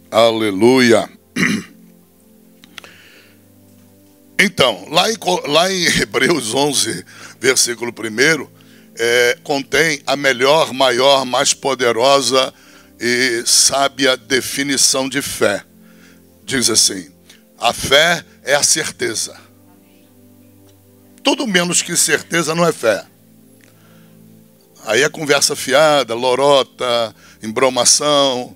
Aleluia. Então, lá em Hebreus 11, versículo 1, contém a melhor, maior, mais poderosa e sábia definição de fé. Diz assim: a fé é a certeza. Tudo menos que certeza não é fé. Aí é conversa fiada, lorota, embromação,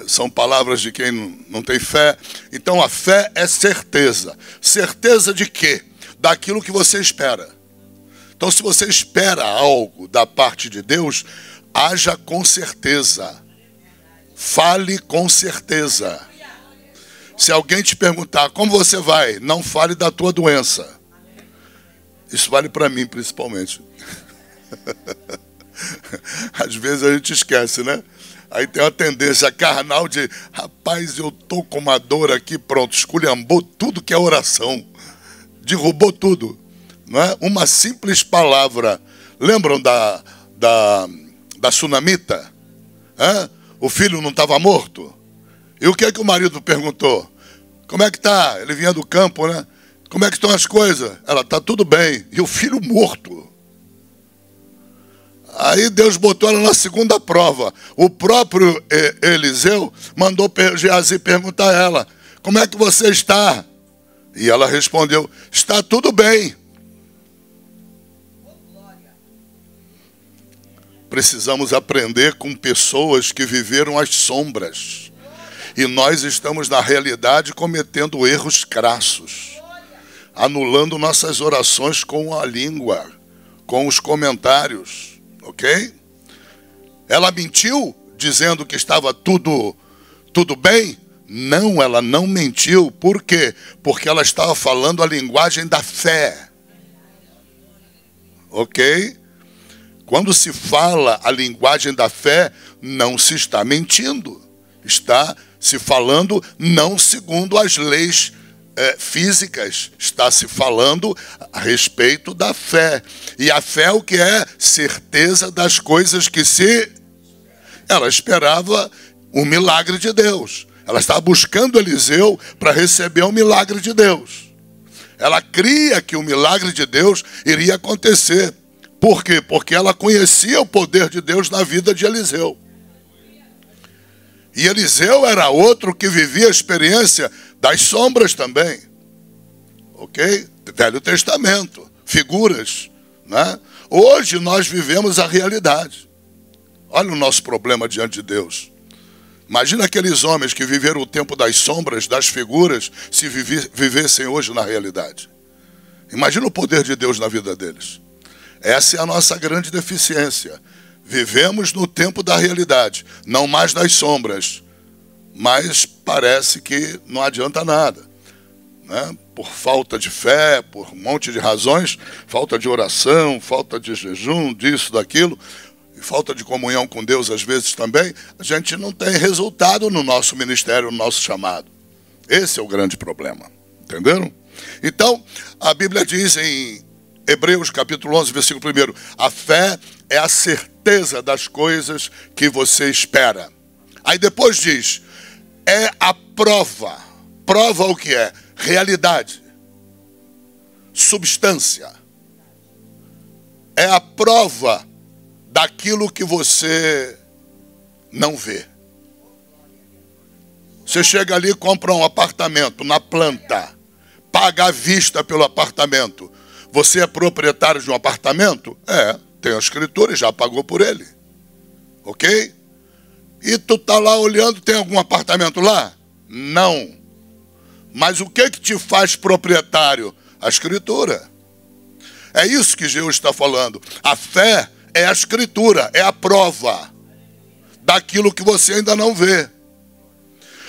são palavras de quem não tem fé. Então a fé é certeza. Certeza de quê? Daquilo que você espera. Então se você espera algo da parte de Deus, haja com certeza. Fale com certeza. Se alguém te perguntar como você vai, não fale da tua doença. Isso vale para mim principalmente. Às vezes a gente esquece, né? Aí tem uma tendência carnal de: rapaz, eu tô com uma dor aqui, pronto, esculhambou tudo que é oração. Derrubou tudo. Não é? Uma simples palavra. Lembram da sunamita? O filho não estava morto? E o que é que o marido perguntou? Como é que tá? Ele vinha do campo, né? Como é que estão as coisas? Ela: tá tudo bem. E o filho morto. Aí Deus botou ela na segunda prova. O próprio Eliseu mandou Geazi perguntar a ela: como é que você está? E ela respondeu: está tudo bem. Precisamos aprender com pessoas que viveram as sombras. E nós estamos na realidade cometendo erros crassos, anulando nossas orações com a língua, com os comentários. Ok? Ela mentiu dizendo que estava tudo bem? Não, ela não mentiu. Por quê? Porque ela estava falando a linguagem da fé. Ok? Quando se fala a linguagem da fé, não se está mentindo. Está se falando não segundo as leis físicas, está se falando a respeito da fé. E a fé o que é? Certeza das coisas que se... Ela esperava o milagre de Deus. Ela estava buscando Eliseu para receber o milagre de Deus. Ela cria que o milagre de Deus iria acontecer. Por quê? Porque ela conhecia o poder de Deus na vida de Eliseu. E Eliseu era outro que vivia a experiência das sombras também. Ok? Velho Testamento. Figuras. Né? Hoje nós vivemos a realidade. Olha o nosso problema diante de Deus. Imagina aqueles homens que viveram o tempo das sombras, das figuras, se vivessem hoje na realidade. Imagina o poder de Deus na vida deles. Essa é a nossa grande deficiência. Vivemos no tempo da realidade, não mais das sombras. Mas parece que não adianta nada. Né? Por falta de fé, por um monte de razões, falta de oração, falta de jejum, disso, daquilo, e falta de comunhão com Deus às vezes também, a gente não tem resultado no nosso ministério, no nosso chamado. Esse é o grande problema. Entenderam? Então, a Bíblia diz em Hebreus capítulo 11, versículo 1, a fé é a certeza das coisas que você espera. Aí depois diz, é a prova. Prova o que é? Realidade. Substância. É a prova daquilo que você não vê. Você chega ali e compra um apartamento na planta, paga à vista pelo apartamento. Você é proprietário de um apartamento? Tem a escritura e já pagou por ele. Ok? E tu está lá olhando, tem algum apartamento lá? Não. Mas o que te faz proprietário? A escritura. É isso que Jesus está falando. A fé é a escritura, é a prova daquilo que você ainda não vê.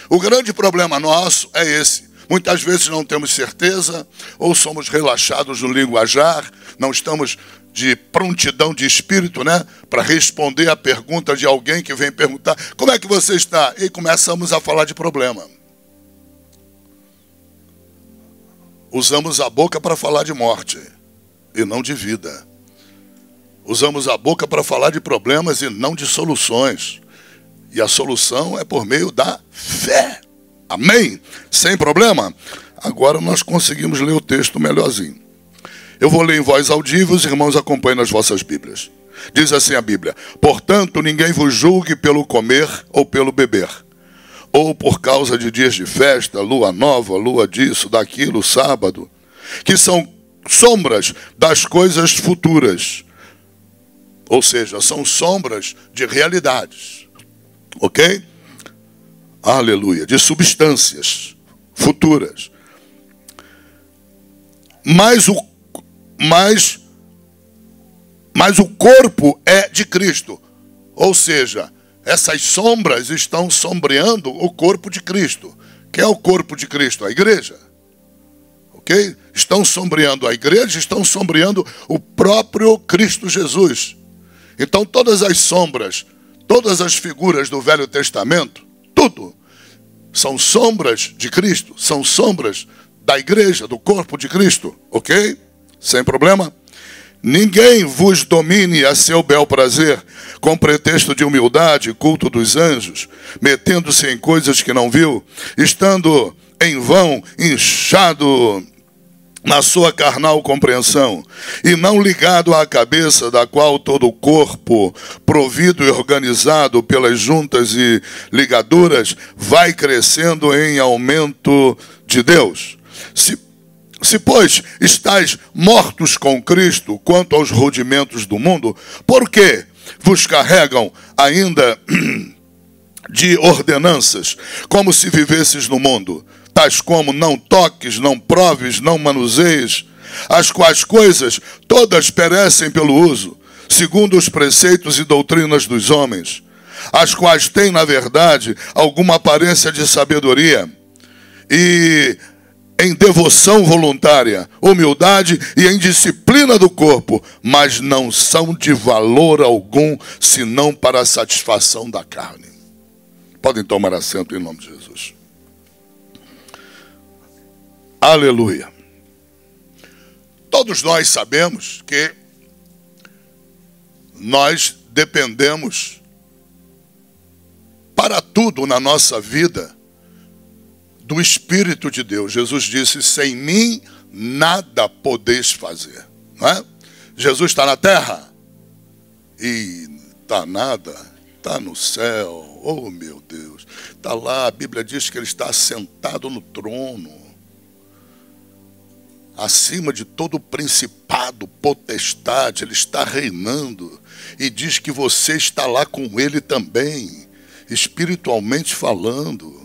O grande problema nosso é esse. Muitas vezes não temos certeza, ou somos relaxados no linguajar, não estamos de prontidão de espírito, né? Para responder a pergunta de alguém que vem perguntar, como é que você está? E começamos a falar de problema. Usamos a boca para falar de morte, e não de vida. Usamos a boca para falar de problemas e não de soluções. E a solução é por meio da fé. Amém? Sem problema? Agora nós conseguimos ler o texto melhorzinho. Eu vou ler em voz audível, os irmãos acompanhem nas vossas Bíblias. Diz assim a Bíblia: portanto, ninguém vos julgue pelo comer ou pelo beber, ou por causa de dias de festa, lua nova, lua disso, daquilo, sábado, que são sombras das coisas futuras. Ou seja, são sombras de realidades. Ok? Aleluia. De substâncias futuras. Mas o corpo é de Cristo. Ou seja, essas sombras estão sombreando o corpo de Cristo. Quem é o corpo de Cristo? A igreja. Ok? Estão sombreando a igreja, estão sombreando o próprio Cristo Jesus. Então todas as sombras, todas as figuras do Velho Testamento, tudo, são sombras de Cristo, são sombras da igreja, do corpo de Cristo. Ok? Sem problema? Ninguém vos domine a seu bel prazer, com pretexto de humildade, culto dos anjos, metendo-se em coisas que não viu, estando em vão, inchado na sua carnal compreensão, e não ligado à cabeça, da qual todo o corpo, provido e organizado pelas juntas e ligaduras, vai crescendo em aumento de Deus. Se, pois, estáis mortos com Cristo quanto aos rudimentos do mundo, por que vos carregam ainda de ordenanças, como se vivesses no mundo, tais como não toques, não proves, não manuseies, as quais coisas todas perecem pelo uso, segundo os preceitos e doutrinas dos homens, as quais têm, na verdade, alguma aparência de sabedoria, e em devoção voluntária, humildade e em disciplina do corpo, mas não são de valor algum, senão para a satisfação da carne. Podem tomar assento em nome de Jesus. Aleluia. Todos nós sabemos que nós dependemos para tudo na nossa vida do Espírito de Deus. Jesus disse: sem mim nada podeis fazer. Não é? Jesus está na terra e está nada, está no céu. Oh meu Deus, está lá, a Bíblia diz que ele está sentado no trono, acima de todo principado, potestade, ele está reinando, e diz que você está lá com ele também, espiritualmente falando.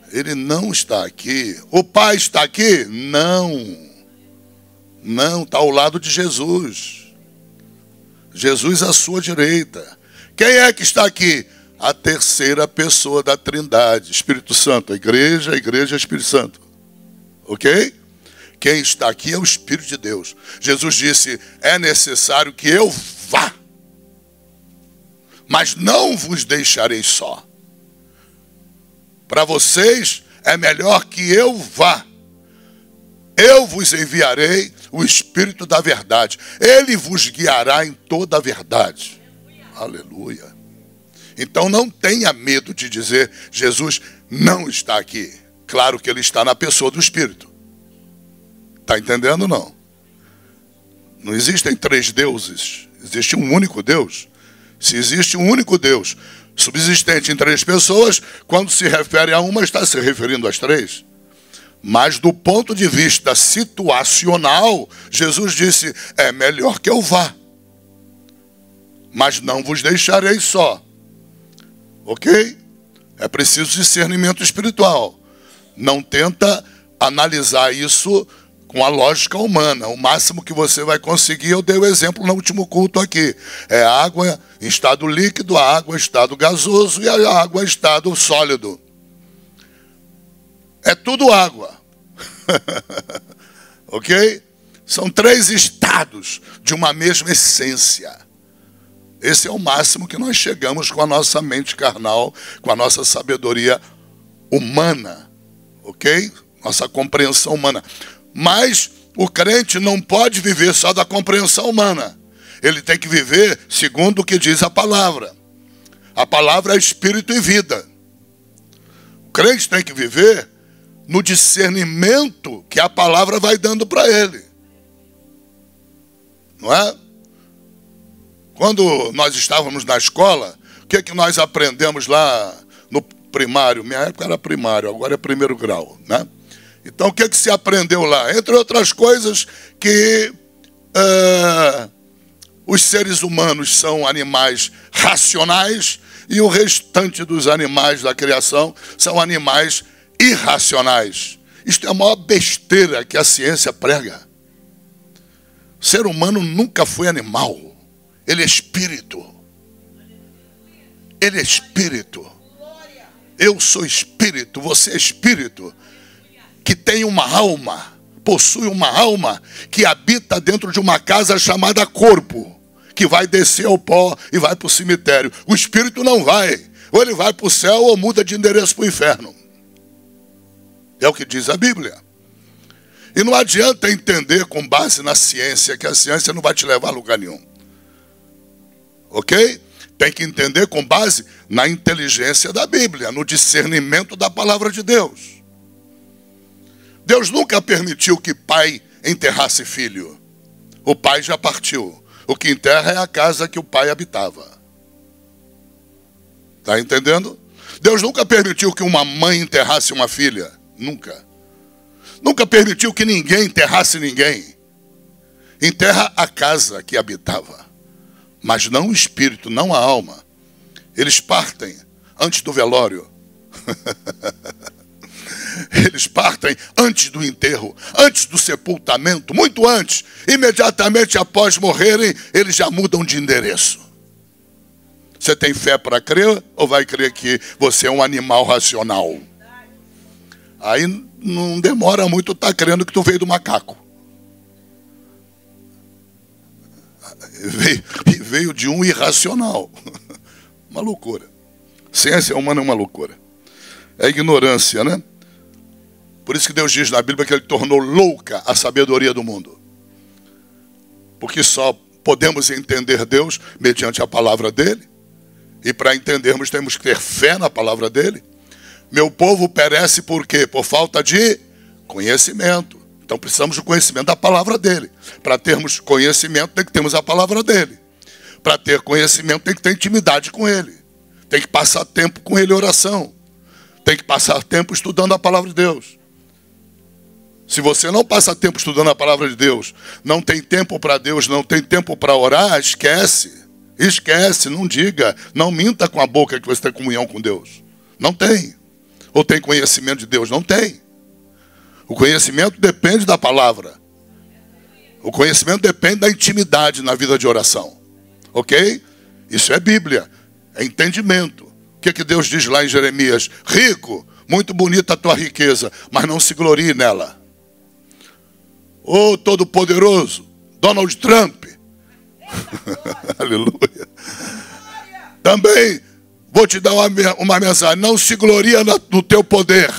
Ele não está aqui. O Pai está aqui? Não. Não, está ao lado de Jesus. Jesus à sua direita. Quem é que está aqui? A terceira pessoa da Trindade, Espírito Santo. A igreja, Espírito Santo. Ok? Quem está aqui é o Espírito de Deus. Jesus disse: é necessário que eu vá, mas não vos deixarei só. Para vocês é melhor que eu vá. Eu vos enviarei o Espírito da verdade. Ele vos guiará em toda a verdade. Aleluia. Então não tenha medo de dizer: Jesus não está aqui. Claro que ele está na pessoa do Espírito. Está entendendo ou não? Não existem três deuses. Existe um único Deus. Se existe um único Deus subsistente em três pessoas, quando se refere a uma, está se referindo às três. Mas do ponto de vista situacional, Jesus disse: é melhor que eu vá, mas não vos deixarei só. Ok? É preciso discernimento espiritual. Não tenta analisar isso com a lógica humana. O máximo que você vai conseguir, eu dei o exemplo no último culto aqui, é a água em estado líquido, a água em estado gasoso e a água em estado sólido. É tudo água. Ok? São três estados de uma mesma essência. Esse é o máximo que nós chegamos com a nossa mente carnal, com a nossa sabedoria humana. Ok? Nossa compreensão humana. Mas o crente não pode viver só da compreensão humana. Ele tem que viver segundo o que diz a palavra. A palavra é espírito e vida. O crente tem que viver no discernimento que a palavra vai dando para ele. Não é? Quando nós estávamos na escola, o que é que nós aprendemos lá no primário? Minha época era primário, agora é primeiro grau, né? Então, o que é que se aprendeu lá? Entre outras coisas, que os seres humanos são animais racionais e o restante dos animais da criação são animais irracionais. Isto é a maior besteira que a ciência prega. O ser humano nunca foi animal. Ele é espírito. Ele é espírito. Eu sou espírito, você é espírito. Que tem uma alma, possui uma alma que habita dentro de uma casa chamada corpo, que vai descer ao pó e vai para o cemitério. O espírito não vai. Ou ele vai para o céu ou muda de endereço para o inferno. É o que diz a Bíblia. E não adianta entender com base na ciência, que a ciência não vai te levar a lugar nenhum. Ok? Tem que entender com base na inteligência da Bíblia, no discernimento da palavra de Deus. Deus nunca permitiu que pai enterrasse filho. O pai já partiu. O que enterra é a casa que o pai habitava. Está entendendo? Deus nunca permitiu que uma mãe enterrasse uma filha. Nunca. Nunca permitiu que ninguém enterrasse ninguém. Enterra a casa que habitava. Mas não o espírito, não a alma. Eles partem antes do velório. Eles partem antes do enterro, antes do sepultamento, muito antes. Imediatamente após morrerem, eles já mudam de endereço. Você tem fé para crer ou vai crer que você é um animal racional? Aí não demora muito estar crendo que tu veio do macaco. Veio de um irracional. Uma loucura. Ciência humana é uma loucura. É ignorância, né? Por isso que Deus diz na Bíblia que Ele tornou louca a sabedoria do mundo. Porque só podemos entender Deus mediante a palavra dEle. E para entendermos temos que ter fé na palavra dEle. Meu povo perece por quê? Por falta de conhecimento. Então precisamos do conhecimento da palavra dEle. Para termos conhecimento tem que termos a palavra dEle. Para ter conhecimento tem que ter intimidade com Ele. Tem que passar tempo com Ele em oração. Tem que passar tempo estudando a palavra de Deus. Se você não passa tempo estudando a palavra de Deus, não tem tempo para Deus, não tem tempo para orar, esquece. Esquece, não diga, não minta com a boca que você tem comunhão com Deus. Não tem. Ou tem conhecimento de Deus? Não tem. O conhecimento depende da palavra. O conhecimento depende da intimidade na vida de oração. Ok? Isso é Bíblia, é entendimento. O que Deus diz lá em Jeremias? Rico, muito bonita a tua riqueza, mas não se glorie nela. Ô Todo-Poderoso, Donald Trump. Aleluia. Também vou te dar uma mensagem. Não se gloria no teu poder.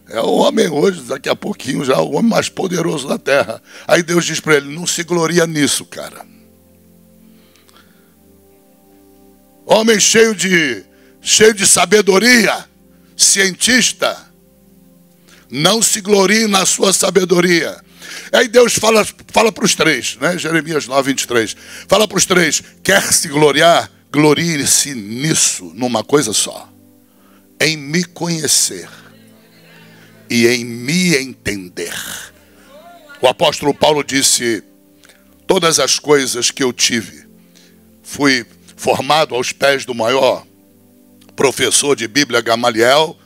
É o homem hoje, daqui a pouquinho já, o homem mais poderoso da terra. Aí Deus diz para ele, não se gloria nisso, cara. Homem cheio de sabedoria, cientista, não se glorie na sua sabedoria. Aí Deus fala para os três, né? Jeremias 9, 23. Fala para os três, quer se gloriar? Glorie-se nisso, numa coisa só. Em me conhecer e em me entender. O apóstolo Paulo disse, todas as coisas que eu tive, fui formado aos pés do maior professor de Bíblia, Gamaliel,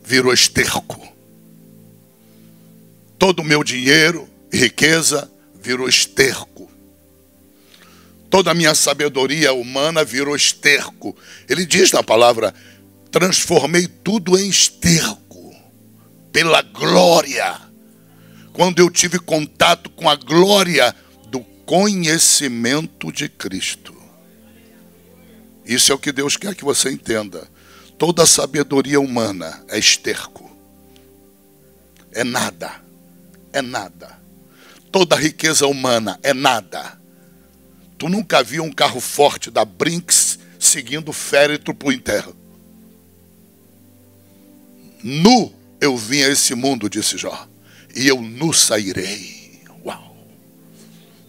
virou esterco. Todo o meu dinheiro e riqueza virou esterco. Toda a minha sabedoria humana virou esterco. Ele diz na palavra, transformei tudo em esterco, pela glória. Quando eu tive contato com a glória do conhecimento de Cristo. Isso é o que Deus quer que você entenda. Toda a sabedoria humana é esterco. É nada. É nada. Toda a riqueza humana é nada. Tu nunca viu um carro forte da Brinks seguindo o féretro para o enterro. Nu eu vim a esse mundo, disse Jó, e eu nu sairei. Uau!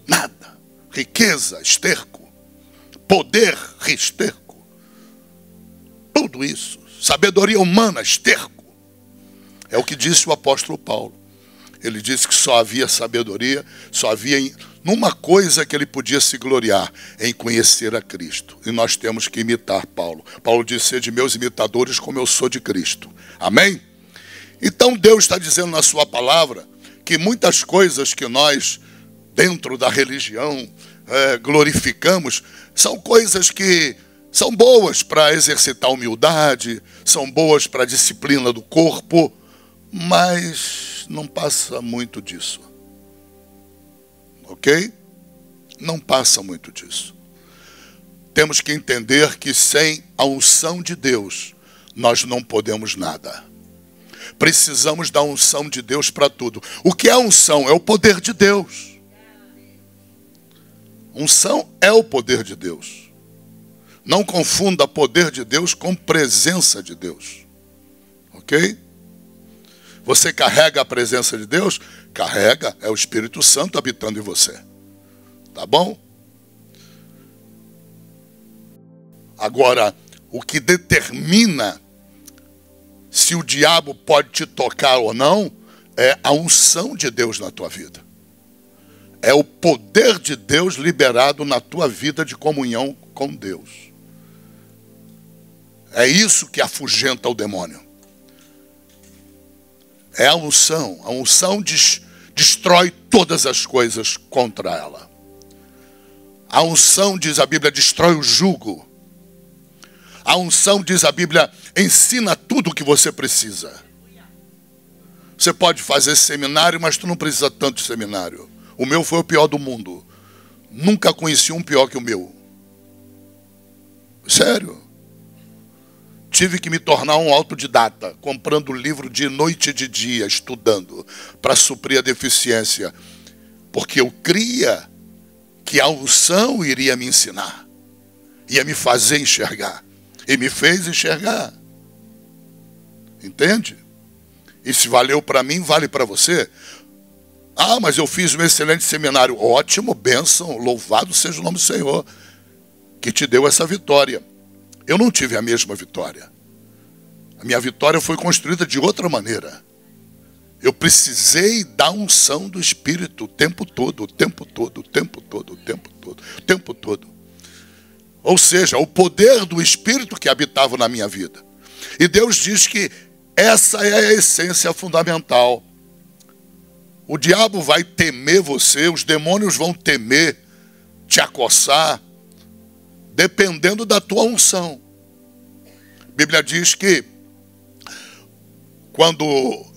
Nada. Riqueza, esterco. Poder, esterco. Tudo isso. Sabedoria humana, esterco. É o que disse o apóstolo Paulo. Ele disse que só havia sabedoria, só havia numa coisa que ele podia se gloriar, em conhecer a Cristo. E nós temos que imitar Paulo. Paulo disse: sede meus imitadores como eu sou de Cristo. Amém? Então Deus está dizendo na sua palavra que muitas coisas que nós, dentro da religião, glorificamos, são coisas que são boas para exercitar a humildade, são boas para a disciplina do corpo, mas não passa muito disso. Ok? Não passa muito disso. Temos que entender que sem a unção de Deus, nós não podemos nada. Precisamos da unção de Deus para tudo. O que é a unção? É o poder de Deus. Unção é o poder de Deus. Não confunda poder de Deus com presença de Deus. Ok? Você carrega a presença de Deus? Carrega, é o Espírito Santo habitando em você. Tá bom? Agora, o que determina se o diabo pode te tocar ou não é a unção de Deus na tua vida. É o poder de Deus liberado na tua vida de comunhão com Deus. É isso que afugenta o demônio. É a unção. A unção destrói todas as coisas contra ela. A unção, diz a Bíblia, destrói o jugo. A unção, diz a Bíblia, ensina tudo o que você precisa. Você pode fazer seminário, mas tu não precisa tanto de seminário. O meu foi o pior do mundo. Nunca conheci um pior que o meu. Sério. Tive que me tornar um autodidata, comprando livro de noite e de dia, estudando, para suprir a deficiência. Porque eu cria que a unção iria me ensinar, ia me fazer enxergar. E me fez enxergar. Entende? E se valeu para mim, vale para você. Ah, mas eu fiz um excelente seminário. Ótimo, bênção, louvado seja o nome do Senhor, que te deu essa vitória. Eu não tive a mesma vitória. A minha vitória foi construída de outra maneira. Eu precisei da unção do Espírito o tempo todo, o tempo todo, o tempo todo, o tempo todo, o tempo todo. Ou seja, o poder do Espírito que habitava na minha vida. E Deus diz que essa é a essência fundamental. O diabo vai temer você, os demônios vão temer, te acossar, dependendo da tua unção. A Bíblia diz que quando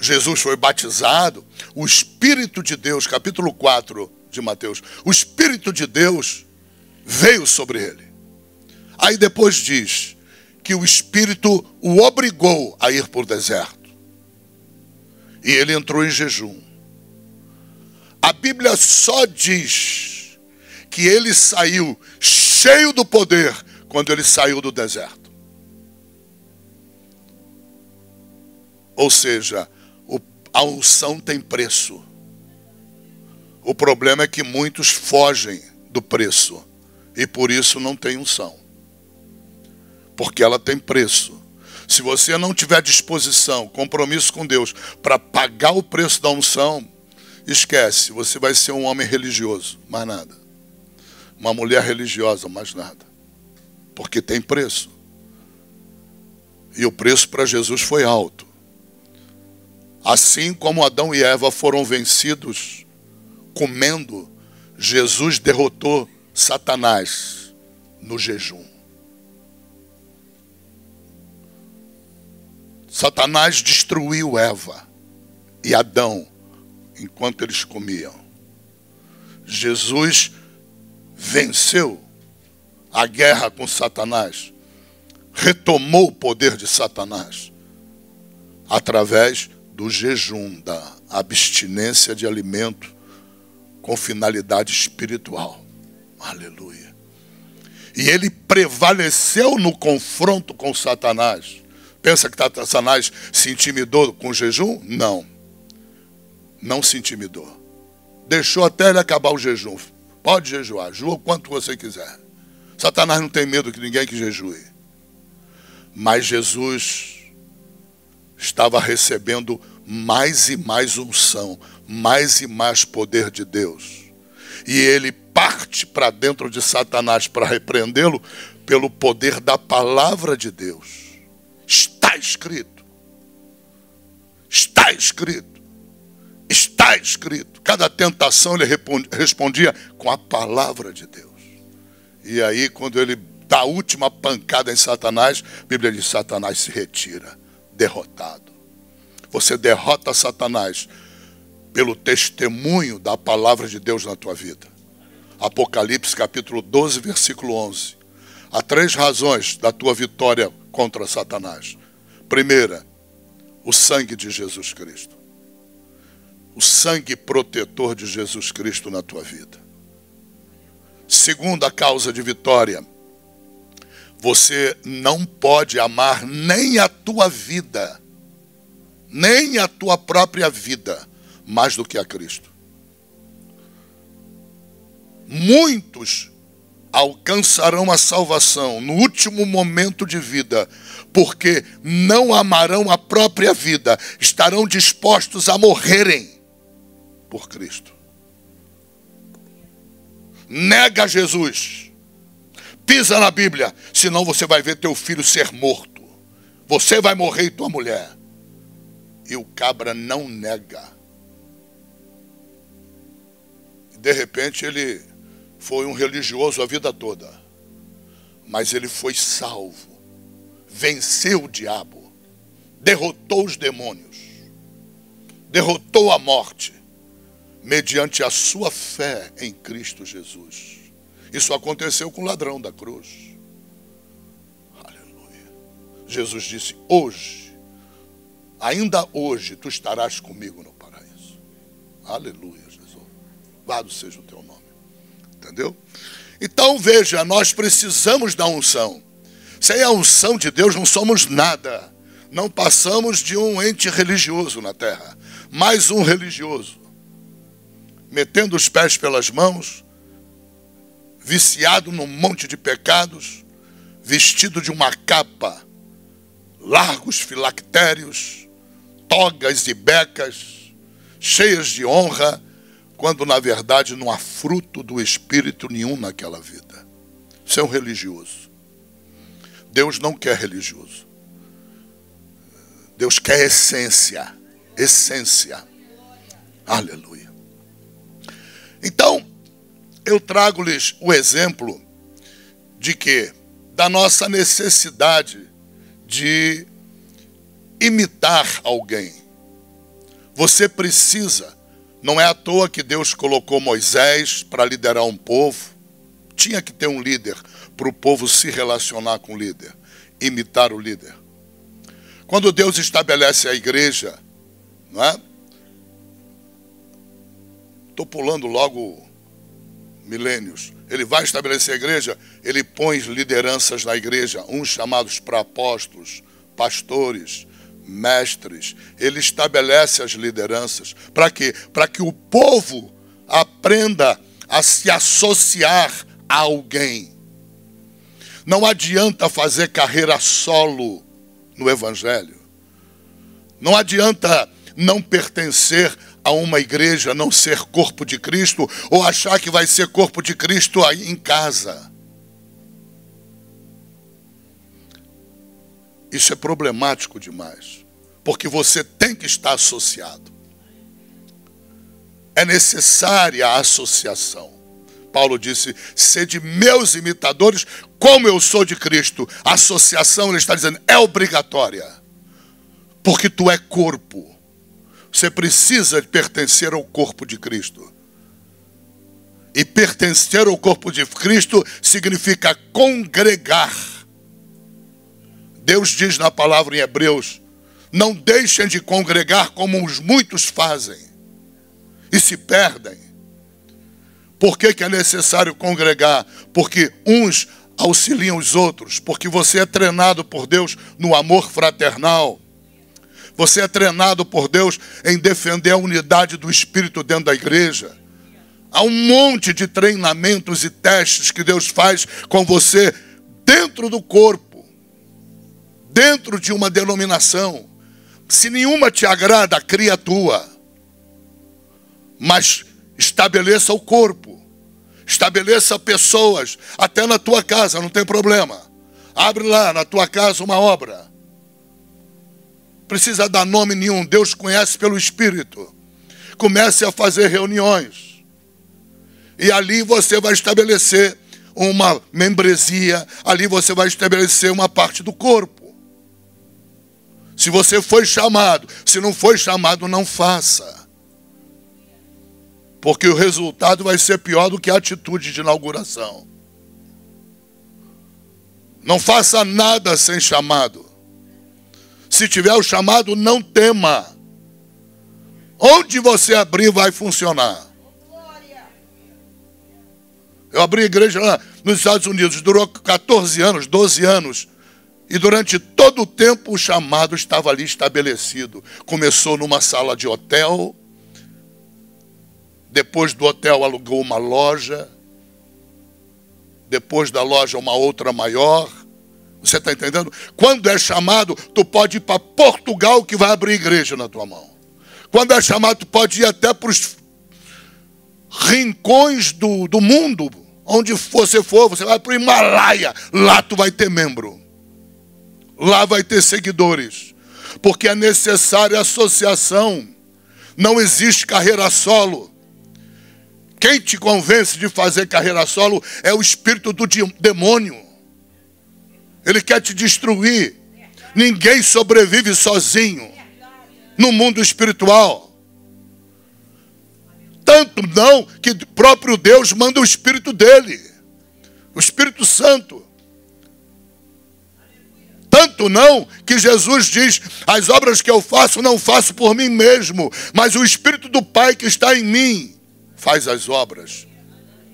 Jesus foi batizado, o Espírito de Deus, capítulo 4 de Mateus, o Espírito de Deus veio sobre ele. Aí depois diz que o Espírito o obrigou a ir para o deserto. E ele entrou em jejum. A Bíblia só diz que ele saiu cheio do poder quando ele saiu do deserto. Ou seja, a unção tem preço. O problema é que muitos fogem do preço e por isso não tem unção. Porque ela tem preço. Se você não tiver disposição, compromisso com Deus para pagar o preço da unção, esquece, você vai ser um homem religioso, mais nada. Uma mulher religiosa, mais nada. Porque tem preço. E o preço para Jesus foi alto. Assim como Adão e Eva foram vencidos comendo, Jesus derrotou Satanás no jejum. Satanás destruiu Eva e Adão enquanto eles comiam. Jesus venceu a guerra com Satanás, retomou o poder de Satanás através do jejum, da abstinência de alimento com finalidade espiritual. Aleluia. E ele prevaleceu no confronto com Satanás. Pensa que Satanás se intimidou com o jejum? Não. Não se intimidou. Deixou até ele acabar o jejum. Pode jejuar, jejua o quanto você quiser. Satanás não tem medo de ninguém que jejue. Mas Jesus estava recebendo mais e mais unção, mais e mais poder de Deus. E ele parte para dentro de Satanás para repreendê-lo pelo poder da palavra de Deus. Está escrito. Está escrito. Está escrito. Cada tentação ele respondia com a palavra de Deus. E aí, quando ele dá a última pancada em Satanás, a Bíblia diz: Satanás se retira, derrotado. Você derrota Satanás pelo testemunho da palavra de Deus na tua vida. Apocalipse capítulo 12, versículo 11. Há 3 razões da tua vitória contra Satanás. Primeira, o sangue de Jesus Cristo. O sangue protetor de Jesus Cristo na tua vida. Segunda causa de vitória, você não pode amar nem a tua vida, nem a tua própria vida, mais do que a Cristo. Muitos alcançarão a salvação no último momento de vida, porque não amarão a própria vida, estarão dispostos a morrerem por Cristo. Nega Jesus, pisa na Bíblia, senão você vai ver teu filho ser morto. Você vai morrer e tua mulher. E o cabra não nega. De repente ele foi um religioso a vida toda, mas ele foi salvo, venceu o diabo, derrotou os demônios, derrotou a morte, mediante a sua fé em Cristo Jesus. Isso aconteceu com o ladrão da cruz. Aleluia. Jesus disse: hoje, ainda hoje, tu estarás comigo no paraíso. Aleluia, Jesus. Louvado seja o teu nome. Entendeu? Então veja, nós precisamos da unção. Sem a unção de Deus não somos nada. Não passamos de um ente religioso na terra. Mais um religioso. Metendo os pés pelas mãos, viciado num monte de pecados, vestido de uma capa, largos filactérios, togas e becas, cheias de honra, quando na verdade não há fruto do Espírito nenhum naquela vida. Isso é um religioso. Deus não quer religioso. Deus quer essência. Essência. Aleluia. Então, eu trago-lhes o exemplo de que? Da nossa necessidade de imitar alguém. Você precisa, não é à toa que Deus colocou Moisés para liderar um povo. Tinha que ter um líder para o povo se relacionar com o líder, imitar o líder. Quando Deus estabelece a igreja, não é? Estou pulando logo milênios. Ele vai estabelecer a igreja, ele põe lideranças na igreja, uns chamados para apóstolos, pastores, mestres. Ele estabelece as lideranças. Para quê? Para que o povo aprenda a se associar a alguém. Não adianta fazer carreira solo no evangelho. Não adianta não pertencer a uma igreja, não ser corpo de Cristo, ou achar que vai ser corpo de Cristo aí em casa. Isso é problemático demais, porque você tem que estar associado. É necessária a associação. Paulo disse: sede meus imitadores, como eu sou de Cristo. A associação, ele está dizendo, é obrigatória, porque tu é corpo. Você precisa pertencer ao corpo de Cristo. E pertencer ao corpo de Cristo significa congregar. Deus diz na palavra em Hebreus: não deixem de congregar como os muitos fazem e se perdem. Por que é necessário congregar? Porque uns auxiliam os outros, porque você é treinado por Deus no amor fraternal. Você é treinado por Deus em defender a unidade do Espírito dentro da igreja. Há um monte de treinamentos e testes que Deus faz com você dentro do corpo, dentro de uma denominação. Se nenhuma te agrada, cria a tua. Mas estabeleça o corpo. Estabeleça pessoas, até na tua casa, não tem problema. Abre lá na tua casa uma obra. Precisa dar nome nenhum, Deus conhece pelo Espírito. Comece a fazer reuniões. E ali você vai estabelecer uma membresia, ali você vai estabelecer uma parte do corpo. Se você foi chamado, se não foi chamado, não faça. Porque o resultado vai ser pior do que a atitude de inauguração. Não faça nada sem chamado. Se tiver o chamado, não tema. Onde você abrir, vai funcionar. Eu abri a igreja lá nos Estados Unidos, durou 14 anos, 12 anos. E durante todo o tempo o chamado estava ali estabelecido. Começou numa sala de hotel. Depois do hotel alugou uma loja. Depois da loja uma outra maior. Você está entendendo? Quando é chamado, tu pode ir para Portugal que vai abrir igreja na tua mão. Quando é chamado, tu pode ir até para os rincões do mundo. Onde você for, você vai para o Himalaia. Lá tu vai ter membro. Lá vai ter seguidores. Porque é necessária associação. Não existe carreira solo. Quem te convence de fazer carreira solo é o espírito do demônio. Ele quer te destruir. Ninguém sobrevive sozinho no mundo espiritual. Tanto não que o próprio Deus manda o Espírito dele. O Espírito Santo. Tanto não que Jesus diz, as obras que eu faço, não faço por mim mesmo, mas o Espírito do Pai que está em mim faz as obras.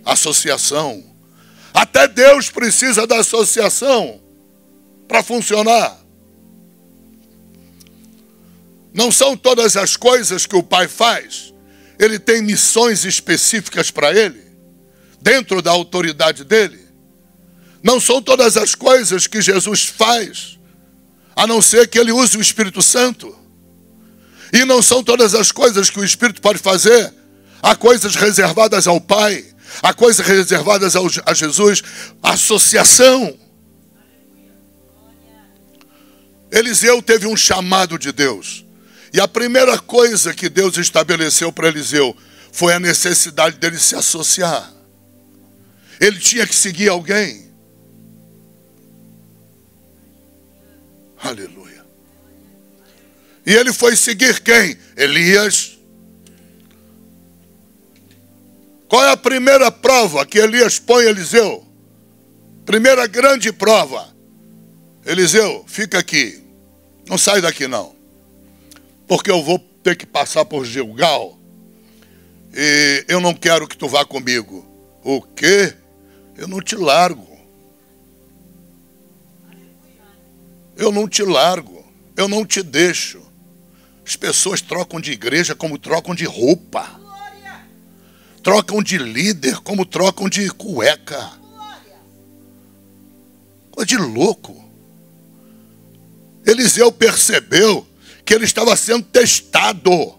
Associação. Até Deus precisa da associação para funcionar. Não são todas as coisas que o Pai faz. Ele tem missões específicas para ele, dentro da autoridade dele. Não são todas as coisas que Jesus faz, a não ser que ele use o Espírito Santo. E não são todas as coisas que o Espírito pode fazer. Há coisas reservadas ao Pai, há coisas reservadas a Jesus. Associação. Eliseu teve um chamado de Deus. E a primeira coisa que Deus estabeleceu para Eliseu foi a necessidade dele se associar. Ele tinha que seguir alguém. Aleluia. E ele foi seguir quem? Elias. Qual é a primeira prova que Elias põe a Eliseu? Primeira grande prova. Eliseu, fica aqui. Não sai daqui não. Porque eu vou ter que passar por Gilgal. E eu não quero que tu vá comigo. O quê? Eu não te largo. Eu não te largo. Eu não te deixo. As pessoas trocam de igreja como trocam de roupa. Trocam de líder como trocam de cueca. Coisa de louco. Eliseu percebeu que ele estava sendo testado.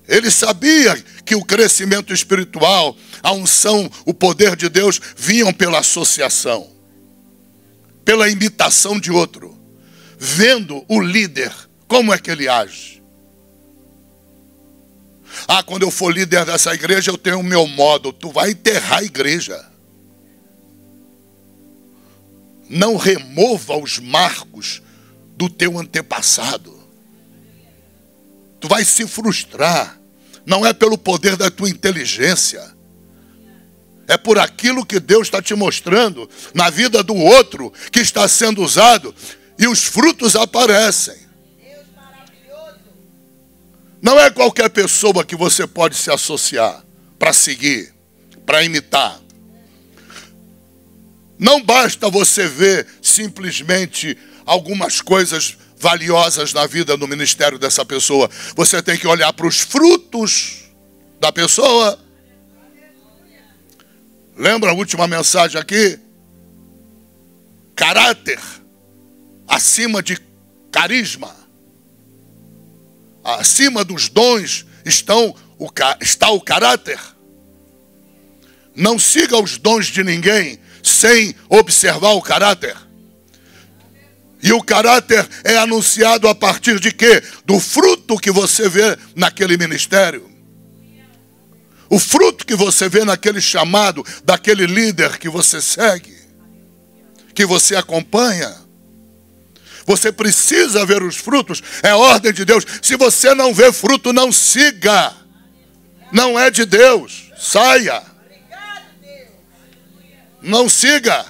Ele sabia que o crescimento espiritual, a unção, o poder de Deus vinham pela associação, pela imitação de outro, vendo o líder, como é que ele age. Ah, quando eu for líder dessa igreja, eu tenho o meu modo. Tu vai enterrar a igreja. Não remova os marcos do teu antepassado. Tu vai se frustrar. Não é pelo poder da tua inteligência. É por aquilo que Deus está te mostrando na vida do outro que está sendo usado e os frutos aparecem. Não é qualquer pessoa que você pode se associar para seguir, para imitar. Não basta você ver simplesmente algumas coisas valiosas na vida, no ministério dessa pessoa. Você tem que olhar para os frutos da pessoa. Lembra a última mensagem aqui? Caráter acima de carisma. Acima dos dons está o caráter. Não siga os dons de ninguém sem observar o caráter. E o caráter é anunciado a partir de quê? Do fruto que você vê naquele ministério. O fruto que você vê naquele chamado, daquele líder que você segue, que você acompanha. Você precisa ver os frutos, é ordem de Deus. Se você não vê fruto, não siga. Não é de Deus, saia. Não siga.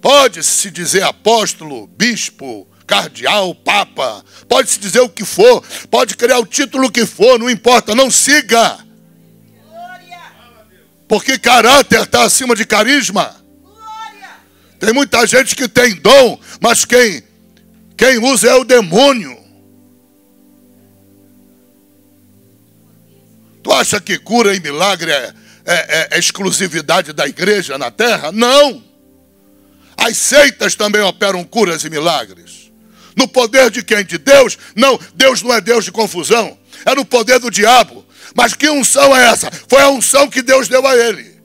Pode-se dizer apóstolo, bispo, cardeal, papa. Pode-se dizer o que for. Pode criar o título que for, não importa, não siga. Porque caráter está acima de carisma. Tem muita gente que tem dom, mas quem usa é o demônio. Tu acha que cura e milagre é exclusividade da igreja na terra? Não. As seitas também operam curas e milagres. No poder de quem? De Deus? Não, Deus não é Deus de confusão. É no poder do diabo. Mas que unção é essa? Foi a unção que Deus deu a ele.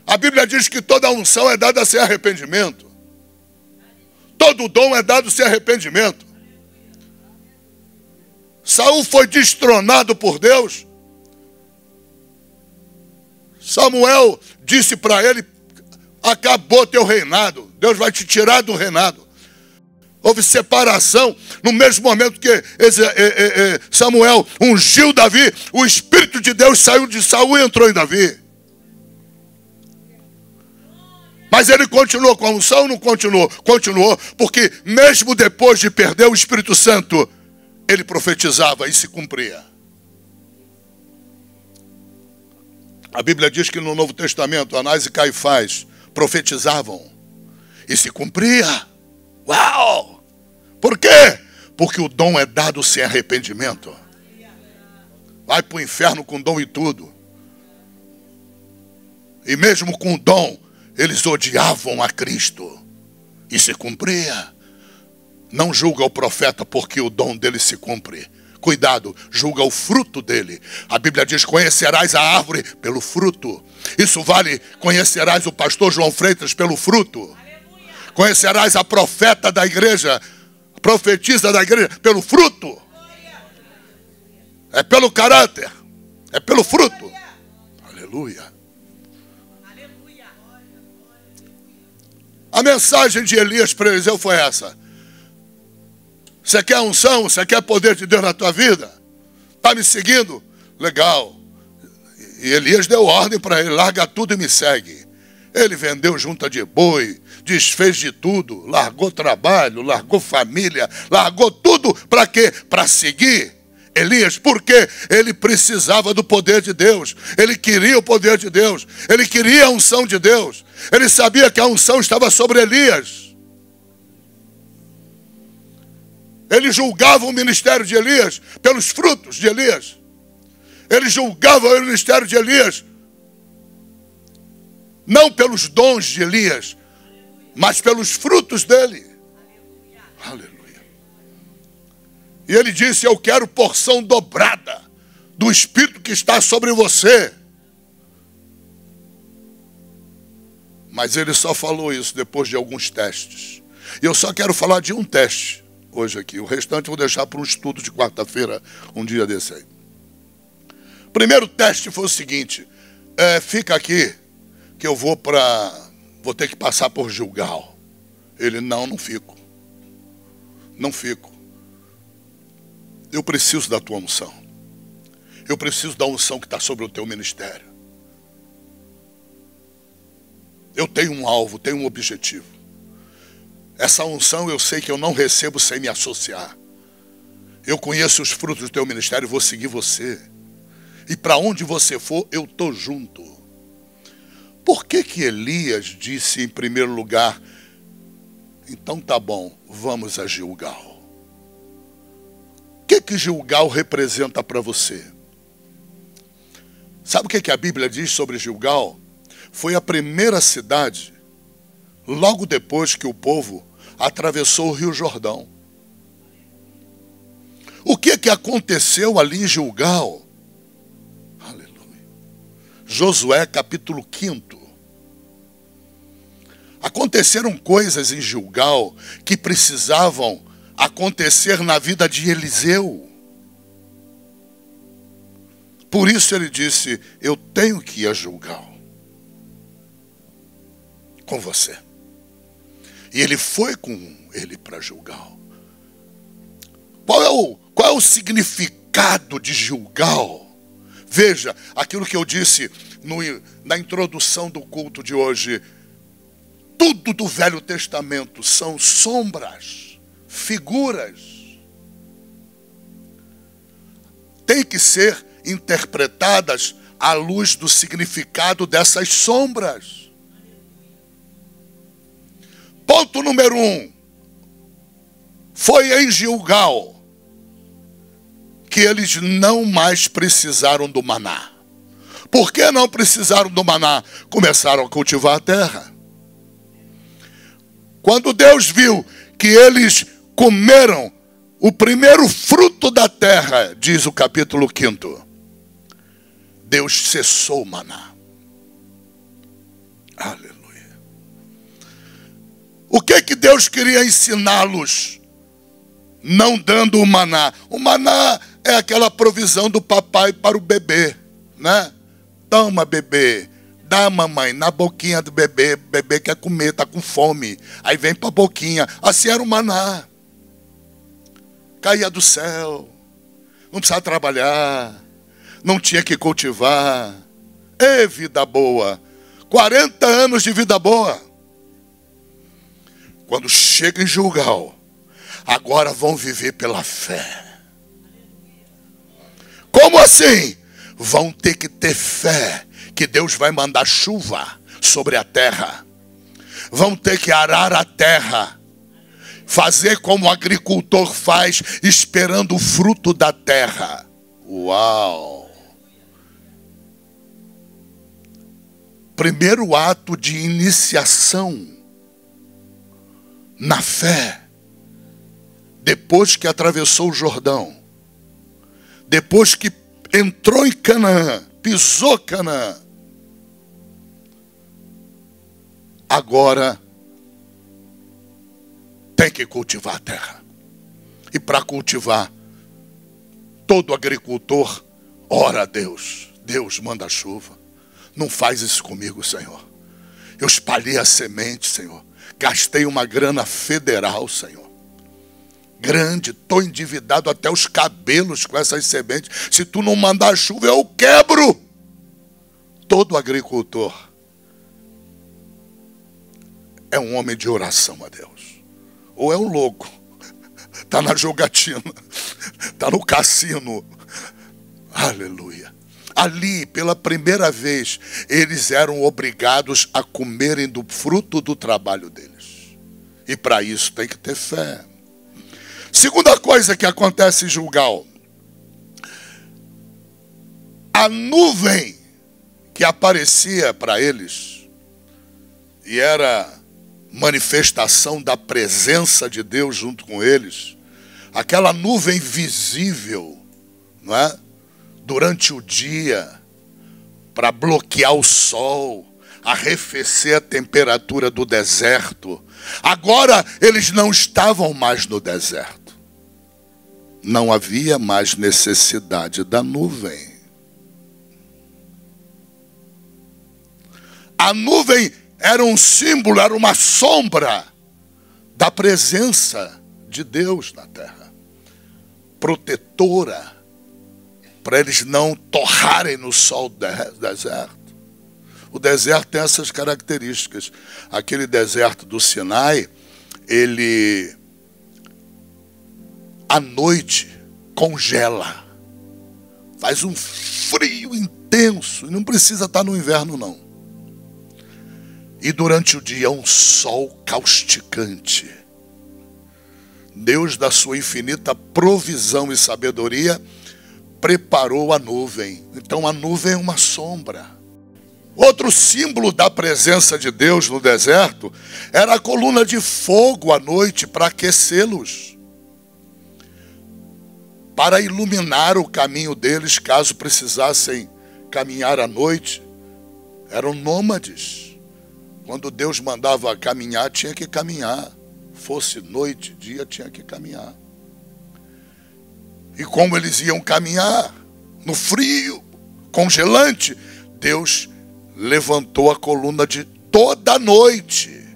A Bíblia diz que toda unção é dada sem arrependimento. Todo dom é dado sem arrependimento. Saul foi destronado por Deus. Samuel disse para ele: acabou teu reinado. Deus vai te tirar do reinado. Houve separação. No mesmo momento que Samuel ungiu Davi, o Espírito de Deus saiu de Saul e entrou em Davi. Mas ele continuou com a unção ou não continuou? Continuou, porque mesmo depois de perder o Espírito Santo, ele profetizava e se cumpria. A Bíblia diz que no Novo Testamento, Anás e Caifás profetizavam e se cumpria. Uau! Por quê? Porque o dom é dado sem arrependimento. Vai para o inferno com dom e tudo. E mesmo com o dom, eles odiavam a Cristo. E se cumpria. Não julga o profeta porque o dom dele se cumpre. Cuidado, julga o fruto dele. A Bíblia diz: conhecerás a árvore pelo fruto. Isso vale, conhecerás o pastor João Freitas pelo fruto. Conhecerás a profeta da igreja, a profetisa da igreja, pelo fruto. É pelo caráter. É pelo fruto. Aleluia. A mensagem de Elias para Eliseu foi essa: você quer unção? Você quer poder de Deus na tua vida? Está me seguindo? Legal. E Elias deu ordem para ele: larga tudo e me segue. Ele vendeu junta de boi, desfez de tudo, largou trabalho, largou família, largou tudo para quê? Para seguir Elias. Porque ele precisava do poder de Deus. Ele queria o poder de Deus. Ele queria a unção de Deus. Ele sabia que a unção estava sobre Elias. Ele julgava o ministério de Elias pelos frutos de Elias. Ele julgava o ministério de Elias não pelos dons de Elias, mas pelos frutos dele. Aleluia. E ele disse: eu quero porção dobrada do Espírito que está sobre você. Mas ele só falou isso depois de alguns testes. E eu só quero falar de um teste hoje aqui. O restante eu vou deixar para um estudo de quarta-feira, um dia desse aí. O primeiro teste foi o seguinte: fica aqui que eu vou ter que passar por Gilgal. Ele: não fico. Não fico. Eu preciso da tua unção. Eu preciso da unção que está sobre o teu ministério. Eu tenho um alvo, tenho um objetivo. Essa unção eu sei que eu não recebo sem me associar. Eu conheço os frutos do teu ministério, vou seguir você. E para onde você for, eu estou junto. Por que que Elias disse em primeiro lugar, então tá bom, vamos a Gilgal? O que que Gilgal representa para você? Sabe o que que a Bíblia diz sobre Gilgal? Foi a primeira cidade, logo depois que o povo atravessou o Rio Jordão. O que que aconteceu ali em Gilgal? Aleluia. Josué capítulo 5. Aconteceram coisas em Gilgal que precisavam acontecer na vida de Eliseu. Por isso ele disse, eu tenho que ir a Gilgal com você. E ele foi com ele para Gilgal. Qual é o significado de Gilgal? Veja, aquilo que eu disse na introdução do culto de hoje. Tudo do Velho Testamento são sombras, figuras. Tem que ser interpretadas à luz do significado dessas sombras. Ponto número 1. Foi em Gilgal que eles não mais precisaram do maná. Por que não precisaram do maná? Começaram a cultivar a terra. Quando Deus viu que eles comeram o primeiro fruto da terra, diz o capítulo 5, Deus cessou o maná. Aleluia. O que que Deus queria ensiná-los? Não dando o maná. O maná é aquela provisão do papai para o bebê, né? Toma, bebê. Dá, mamãe, na boquinha do bebê. O bebê quer comer, está com fome. Aí vem para a boquinha. Assim era o maná. Caía do céu. Não precisava trabalhar. Não tinha que cultivar. Ê, vida boa. 40 anos de vida boa. Quando chega em Gilgal, agora vão viver pela fé. Como assim? Vão ter que ter fé que Deus vai mandar chuva sobre a terra. Vão ter que arar a terra. Fazer como o agricultor faz, esperando o fruto da terra. Uau! Primeiro ato de iniciação na fé. Depois que atravessou o Jordão. Depois que entrou em Canaã, pisou Canaã. Agora tem que cultivar a terra. E para cultivar, todo agricultor ora a Deus. Deus manda chuva. Não faz isso comigo, Senhor. Eu espalhei a semente, Senhor. Gastei uma grana federal, Senhor. Grande, estou endividado até os cabelos com essas sementes. Se tu não mandar chuva, eu quebro. Todo agricultor é um homem de oração a Deus. Ou é um louco. Está na jogatina. Está no cassino. Aleluia. Ali, pela primeira vez, eles eram obrigados a comerem do fruto do trabalho deles. E para isso tem que ter fé. Segunda coisa que acontece em Gilgal. A nuvem que aparecia para eles, e era manifestação da presença de Deus junto com eles, aquela nuvem visível, não é? Durante o dia, para bloquear o sol, arrefecer a temperatura do deserto. Agora eles não estavam mais no deserto. Não havia mais necessidade da nuvem. A nuvem era um símbolo, era uma sombra da presença de Deus na terra. Protetora, para eles não torrarem no sol do deserto. O deserto tem essas características. Aquele deserto do Sinai, ele à noite congela. Faz um frio intenso. E não precisa estar no inverno, não. e durante o dia um sol causticante. Deus, da sua infinita provisão e sabedoria, preparou a nuvem. Então a nuvem é uma sombra. Outro símbolo da presença de Deus no deserto era a coluna de fogo à noite para aquecê-los, para iluminar o caminho deles caso precisassem caminhar à noite. Eram nômades. Quando Deus mandava caminhar, tinha que caminhar. Fosse noite, dia, tinha que caminhar. E como eles iam caminhar no frio, congelante, Deus levantou a coluna de toda a noite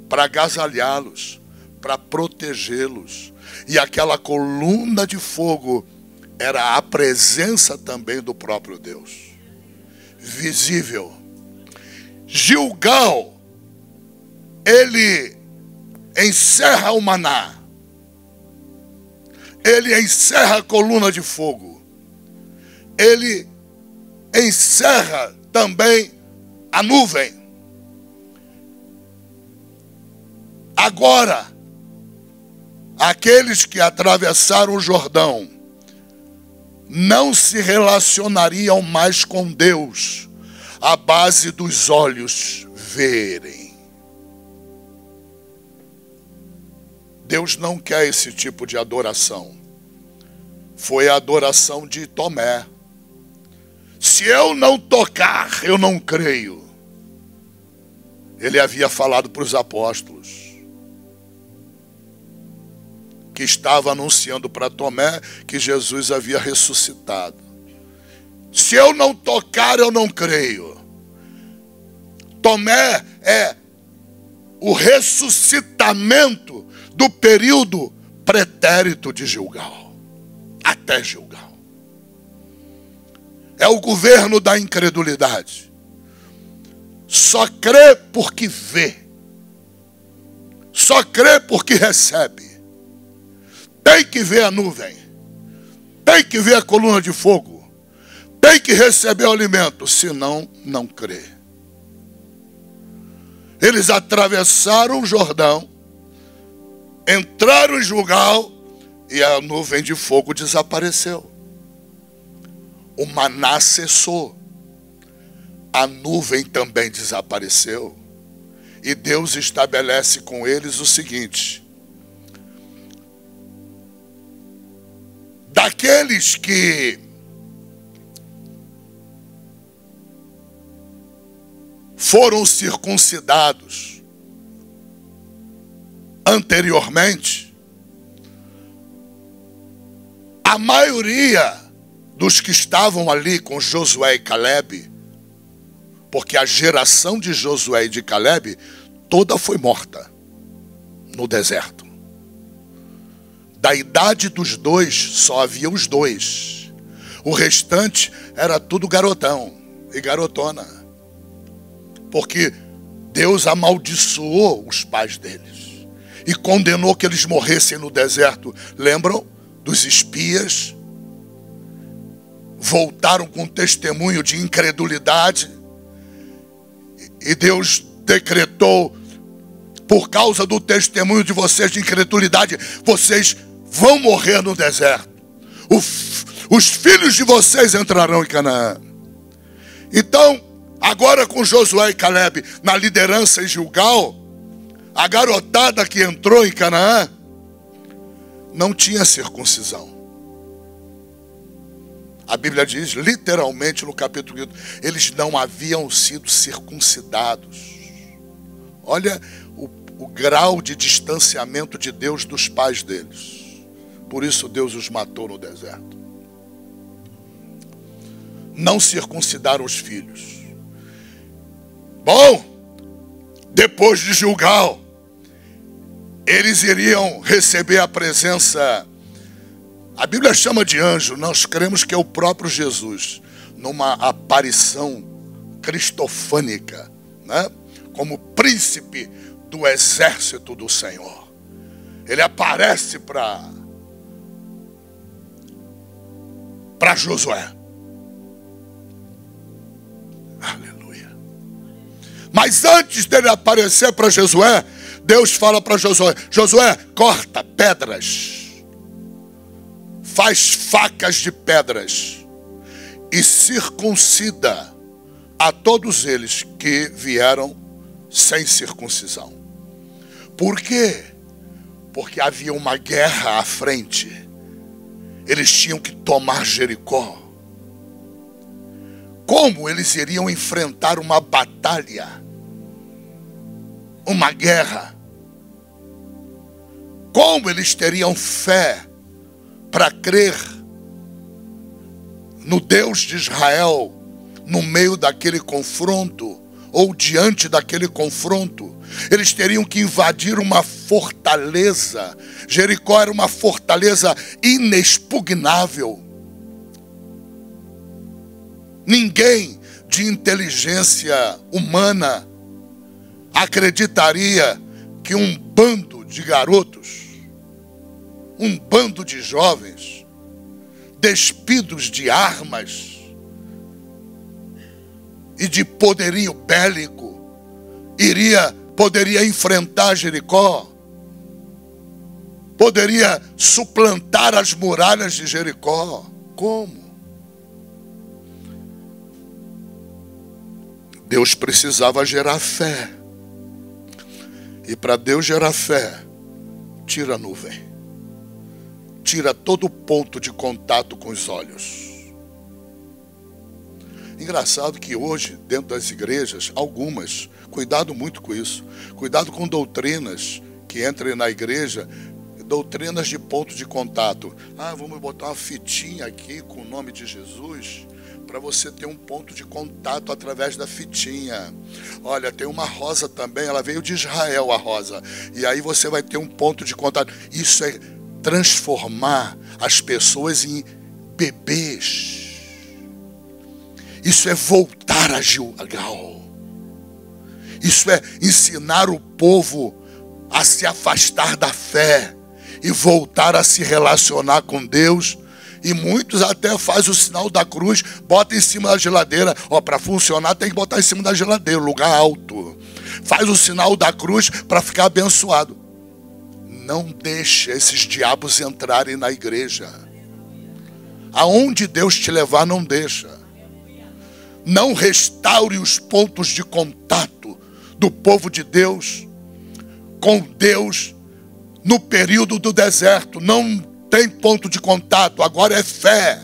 para agasalhá-los, para protegê-los. E aquela coluna de fogo era a presença também do próprio Deus, visível. Gilgal, ele encerra o maná, ele encerra a coluna de fogo, ele encerra também a nuvem. Agora, aqueles que atravessaram o Jordão não se relacionariam mais com Deus à base dos olhos verem. Deus não quer esse tipo de adoração. Foi a adoração de Tomé. Se eu não tocar, eu não creio. Ele havia falado para os apóstolos, que estava anunciando para Tomé que Jesus havia ressuscitado. Se eu não tocar, eu não creio. Tomé é o ressuscitamento do período pretérito de Gilgal, até Gilgal. É o governo da incredulidade. Só crê porque vê. Só crê porque recebe. Tem que ver a nuvem. Tem que ver a coluna de fogo. Tem que receber o alimento. Senão, não crê. Eles atravessaram o Jordão, entraram em Gilgal e a nuvem de fogo desapareceu. O maná cessou. A nuvem também desapareceu. E Deus estabelece com eles o seguinte: daqueles que foram circuncidados anteriormente, a maioria dos que estavam ali com Josué e Calebe, porque a geração de Josué e de Calebe toda foi morta no deserto. Da idade dos dois, só havia os dois. O restante era tudo garotão e garotona. Porque Deus amaldiçoou os pais deles e condenou que eles morressem no deserto. Lembram dos espias? Voltaram com testemunho de incredulidade. E Deus decretou: por causa do testemunho de vocês de incredulidade, vocês vão morrer no deserto. Os filhos de vocês entrarão em Canaã. Então, agora com Josué e Calebe na liderança em Gilgal, a garotada que entrou em Canaã não tinha circuncisão. A Bíblia diz, literalmente no capítulo 5, eles não haviam sido circuncidados. Olha o grau de distanciamento de Deus dos pais deles. Por isso Deus os matou no deserto. Não circuncidaram os filhos. Bom, depois de Gilgal, eles iriam receber a presença. A Bíblia chama de anjo, nós cremos que é o próprio Jesus, numa aparição cristofânica, né? Como príncipe do exército do Senhor. Ele aparece para Josué. Aleluia. Mas antes dele aparecer para Josué, Deus fala para Josué: Josué, corta pedras, faz facas de pedras e circuncida a todos eles que vieram sem circuncisão. Por quê? Porque havia uma guerra à frente. Eles tinham que tomar Jericó. Como eles iriam enfrentar uma batalha, uma guerra? Como eles teriam fé para crer no Deus de Israel no meio daquele confronto, ou diante daquele confronto? Eles teriam que invadir uma fortaleza. Jericó era uma fortaleza inexpugnável. Ninguém de inteligência humana acreditaria que um bando de garotos, um bando de jovens, despidos de armas e de poderio bélico, poderia enfrentar Jericó, poderia suplantar as muralhas de Jericó. Como? Deus precisava gerar fé. E para Deus gerar fé, tira a nuvem. Tira todo ponto de contato com os olhos. Engraçado que hoje, dentro das igrejas, algumas, cuidado muito com isso. Cuidado com doutrinas que entrem na igreja, doutrinas de ponto de contato. Vamos botar uma fitinha aqui com o nome de Jesus, para você ter um ponto de contato através da fitinha. Olha, tem uma rosa também, ela veio de Israel, a rosa. E aí você vai ter um ponto de contato. Isso é transformar as pessoas em bebês. Isso é voltar a Gilgal. Isso é ensinar o povo a se afastar da fé e voltar a se relacionar com Deus. E muitos até fazem o sinal da cruz, bota em cima da geladeira. Para funcionar tem que botar em cima da geladeira, lugar alto. Faz o sinal da cruz para ficar abençoado. Não deixe esses diabos entrarem na igreja. Aonde Deus te levar, não deixa. Não restaure os pontos de contato do povo de Deus com Deus no período do deserto. Não tem ponto de contato, agora é fé.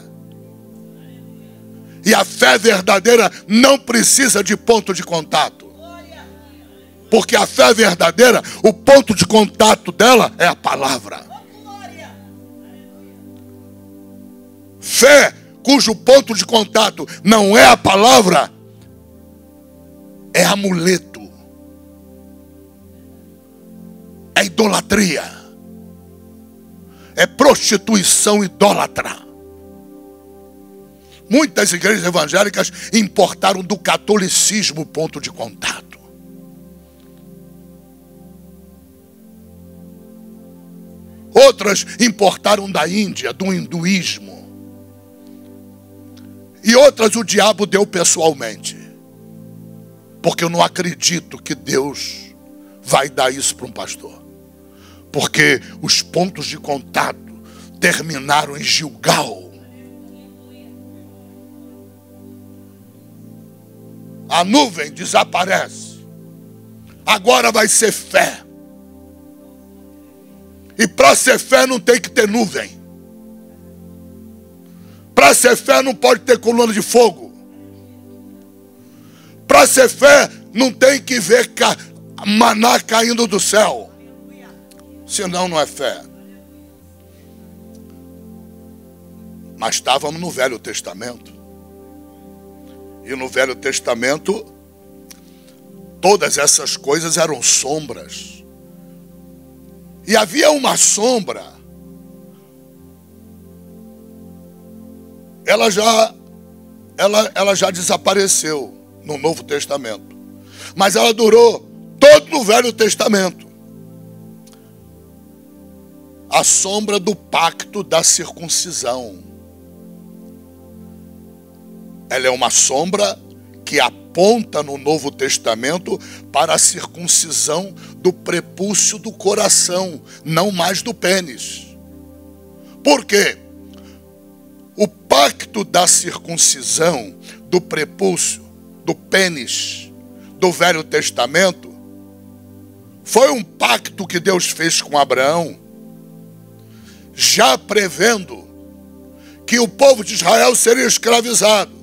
E a fé verdadeira não precisa de ponto de contato. Porque a fé verdadeira, o ponto de contato dela é a palavra. Fé cujo ponto de contato não é a palavra, é amuleto, é idolatria, é prostituição idólatra. Muitas igrejas evangélicas importaram do catolicismo o ponto de contato. Outras importaram da Índia, do hinduísmo. E outras o diabo deu pessoalmente. Porque eu não acredito que Deus vai dar isso para um pastor. Porque os pontos de contato terminaram em Gilgal. A nuvem desaparece. Agora vai ser fé. E para ser fé não tem que ter nuvem. Para ser fé não pode ter coluna de fogo. Para ser fé não tem que ver maná caindo do céu. Senão não é fé. Mas estávamos no Velho Testamento. E no Velho Testamento, todas essas coisas eram sombras. E havia uma sombra. Ela já desapareceu no Novo Testamento. Mas ela durou todo no Velho Testamento. A sombra do pacto da circuncisão. Ela é uma sombra que aponta no Novo Testamento para a circuncisão do prepúcio do coração, não mais do pênis. Por quê? O pacto da circuncisão do prepúcio, do pênis, do Velho Testamento, foi um pacto que Deus fez com Abraão, já prevendo que o povo de Israel seria escravizado.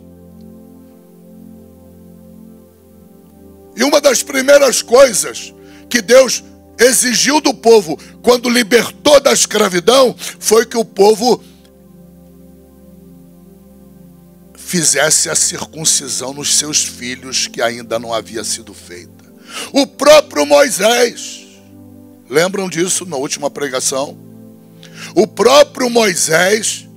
E uma das primeiras coisas que Deus exigiu do povo, quando libertou da escravidão, foi que o povo fizesse a circuncisão nos seus filhos, que ainda não havia sido feita. O próprio Moisés, lembram disso na última pregação? O próprio Moisés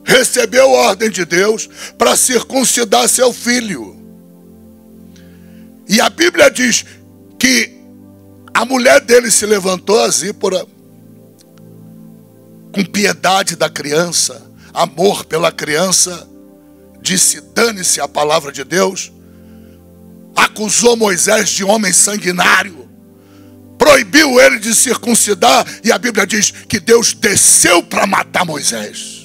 recebeu a ordem de Deus para circuncidar seu filho. E a Bíblia diz que a mulher dele se levantou, a Zípora, com piedade da criança, amor pela criança, disse: dane-se a palavra de Deus, acusou Moisés de homem sanguinário, proibiu ele de circuncidar, e a Bíblia diz que Deus desceu para matar Moisés.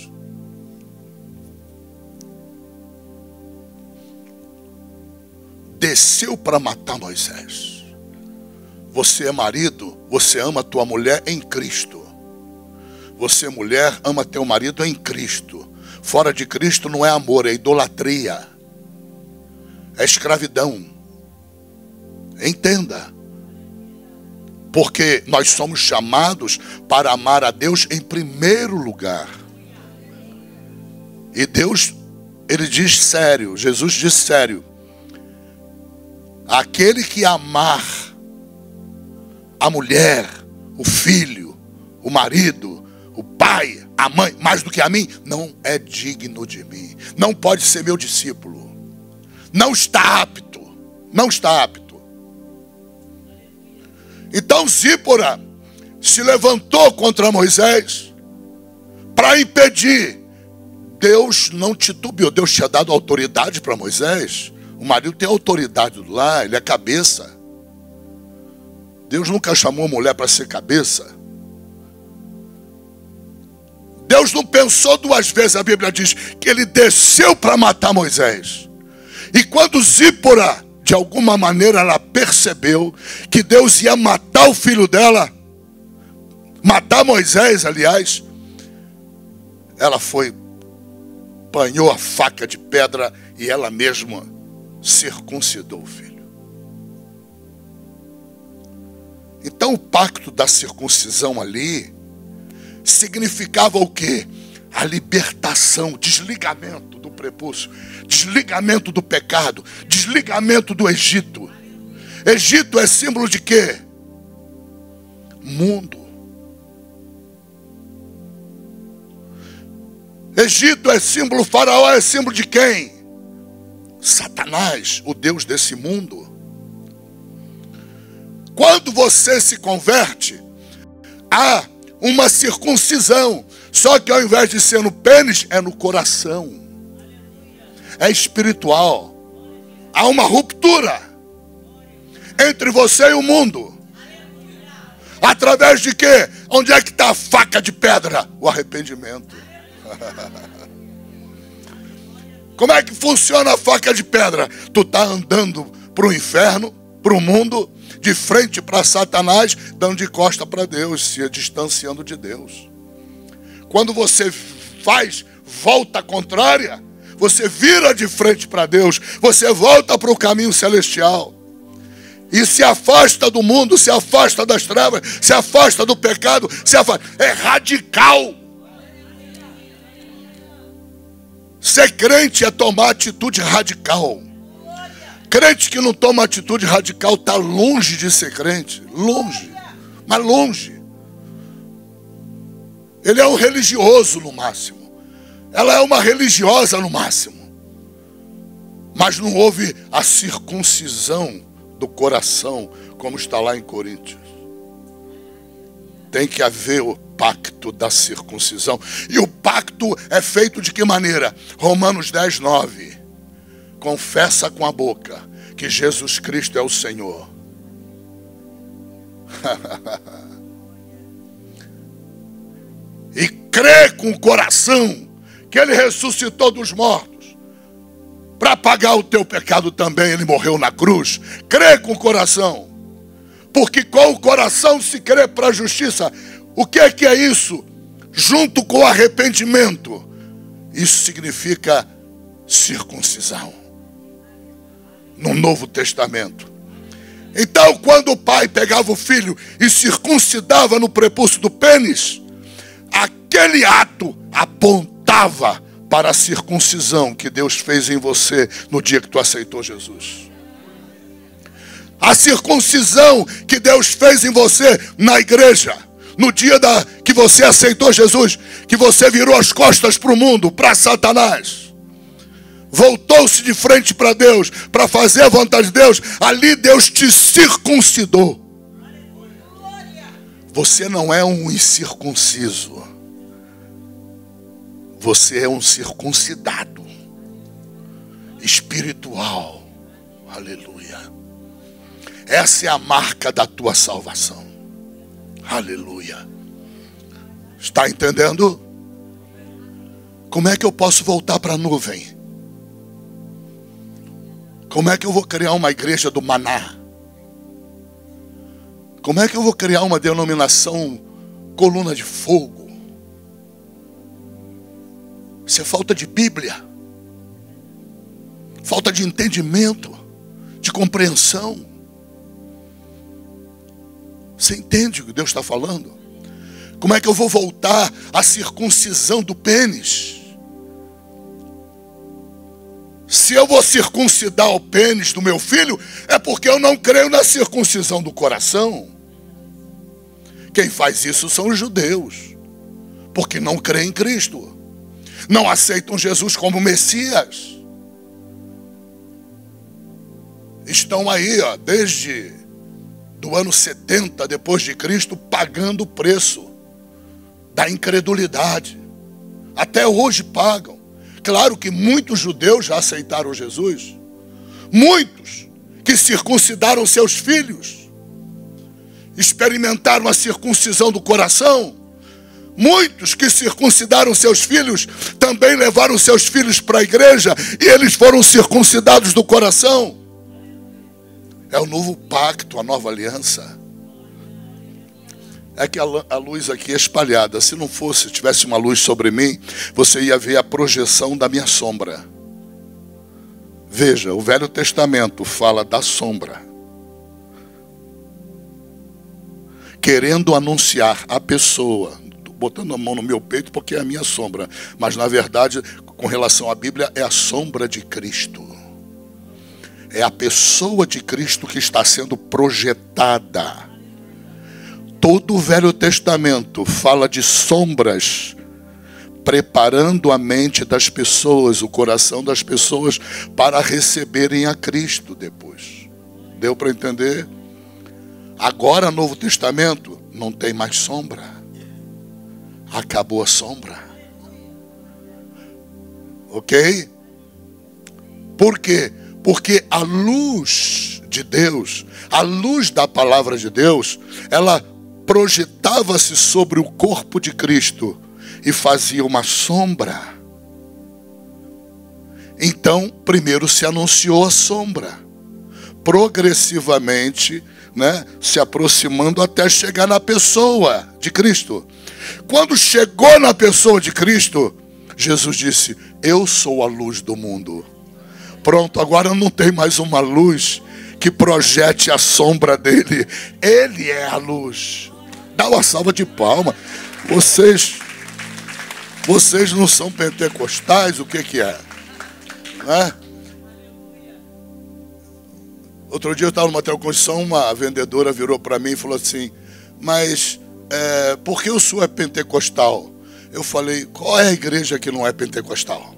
Desceu para matar Moisés. Você é marido, você ama tua mulher em Cristo. Você, mulher, ama teu marido em Cristo. Fora de Cristo não é amor, é idolatria. É escravidão. Entenda. Porque nós somos chamados para amar a Deus em primeiro lugar. E Deus, ele diz sério, Jesus diz sério: aquele que amar a mulher, o filho, o marido, o pai, a mãe, mais do que a mim, não é digno de mim. Não pode ser meu discípulo. Não está apto. Não está apto. Então Zípora se levantou contra Moisés para impedir. Deus não titubeou. Deus tinha dado autoridade para Moisés. O marido tem autoridade lá, ele é cabeça. Deus nunca chamou a mulher para ser cabeça. Deus não pensou duas vezes, a Bíblia diz que ele desceu para matar Moisés. E quando Zípora, de alguma maneira, ela percebeu que Deus ia matar o filho dela, matar Moisés, aliás, ela foi, apanhou a faca de pedra e ela mesma circuncidou o filho. Então o pacto da circuncisão ali significava o quê? A libertação, desligamento do prepúcio, desligamento do pecado, desligamento do Egito. Egito é símbolo de quê? Mundo. Egito é símbolo, Faraó é símbolo de quem? Satanás, o Deus desse mundo. Quando você se converte, há uma circuncisão. Só que ao invés de ser no pênis, é no coração. É espiritual. Há uma ruptura entre você e o mundo. Através de quê? Onde é que está a faca de pedra? O arrependimento. Como é que funciona a faca de pedra? Tu está andando para o inferno, para o mundo, de frente para Satanás, dando de costa para Deus, se distanciando de Deus. Quando você faz volta contrária, você vira de frente para Deus, você volta para o caminho celestial. E se afasta do mundo, se afasta das trevas, se afasta do pecado, se afasta. É radical. Ser crente é tomar atitude radical. Crente que não toma atitude radical está longe de ser crente. Longe. Mas longe. Ele é um religioso no máximo. Ela é uma religiosa no máximo. Mas não houve a circuncisão do coração, como está lá em Coríntios. Tem que haver o pacto da circuncisão. E o pacto é feito de que maneira? Romanos 10, 9. confessa com a boca que Jesus Cristo é o Senhor. E crê com o coração que Ele ressuscitou dos mortos, para pagar o teu pecado também, Ele morreu na cruz. Crê com o coração, porque com o coração se crê para a justiça. O que é isso? Junto com o arrependimento, isso significa circuncisão no Novo Testamento. Então, quando o pai pegava o filho e circuncidava no prepúcio do pênis, aquele ato apontava para a circuncisão que Deus fez em você no dia que tu aceitou Jesus. A circuncisão que Deus fez em você na igreja, no dia que você aceitou Jesus, que você virou as costas para o mundo, para Satanás, voltou-se de frente para Deus, para fazer a vontade de Deus, ali Deus te circuncidou. Você não é um incircunciso, você é um circuncidado espiritual. Aleluia. Essa é a marca da tua salvação. Aleluia. Está entendendo? Como é que eu posso voltar para a nuvem? Como é que eu vou criar uma igreja do maná? Como é que eu vou criar uma denominação coluna de fogo? Isso é falta de Bíblia, falta de entendimento, de compreensão. Você entende o que Deus está falando? Como é que eu vou voltar à circuncisão do pênis? Se eu vou circuncidar o pênis do meu filho, é porque eu não creio na circuncisão do coração. Quem faz isso são os judeus, porque não creem em Cristo, não aceitam Jesus como Messias. Estão aí, desde do ano 70 depois de Cristo, pagando o preço da incredulidade. Até hoje pagam. Claro que muitos judeus já aceitaram Jesus. Muitos que circuncidaram seus filhos, experimentaram a circuncisão do coração. Muitos que circuncidaram seus filhos também levaram seus filhos para a igreja e eles foram circuncidados do coração. É o novo pacto, a nova aliança. É que a luz aqui é espalhada. Se não fosse, tivesse uma luz sobre mim, você ia ver a projeção da minha sombra. Veja, o Velho Testamento fala da sombra, querendo anunciar a pessoa, botando a mão no meu peito porque é a minha sombra, mas na verdade, com relação à Bíblia, é a sombra de Cristo. É a pessoa de Cristo que está sendo projetada. Todo o Velho Testamento fala de sombras, preparando a mente das pessoas, o coração das pessoas, para receberem a Cristo depois. Deu para entender? Agora, Novo Testamento, não tem mais sombra. Acabou a sombra. Ok? Por quê? Porque a luz de Deus, a luz da palavra de Deus, ela projetava-se sobre o corpo de Cristo e fazia uma sombra. Então, primeiro se anunciou a sombra, progressivamente, se aproximando até chegar na pessoa de Cristo. Quando chegou na pessoa de Cristo, Jesus disse: eu sou a luz do mundo. Pronto, agora não tem mais uma luz que projete a sombra dele. Ele é a luz. Dá uma salva de palmas. Vocês não são pentecostais? O que é? Outro dia eu estava numa teleconstrução, uma vendedora virou para mim e falou assim: mas por que o senhor é pentecostal? Eu falei: qual é a igreja que não é pentecostal?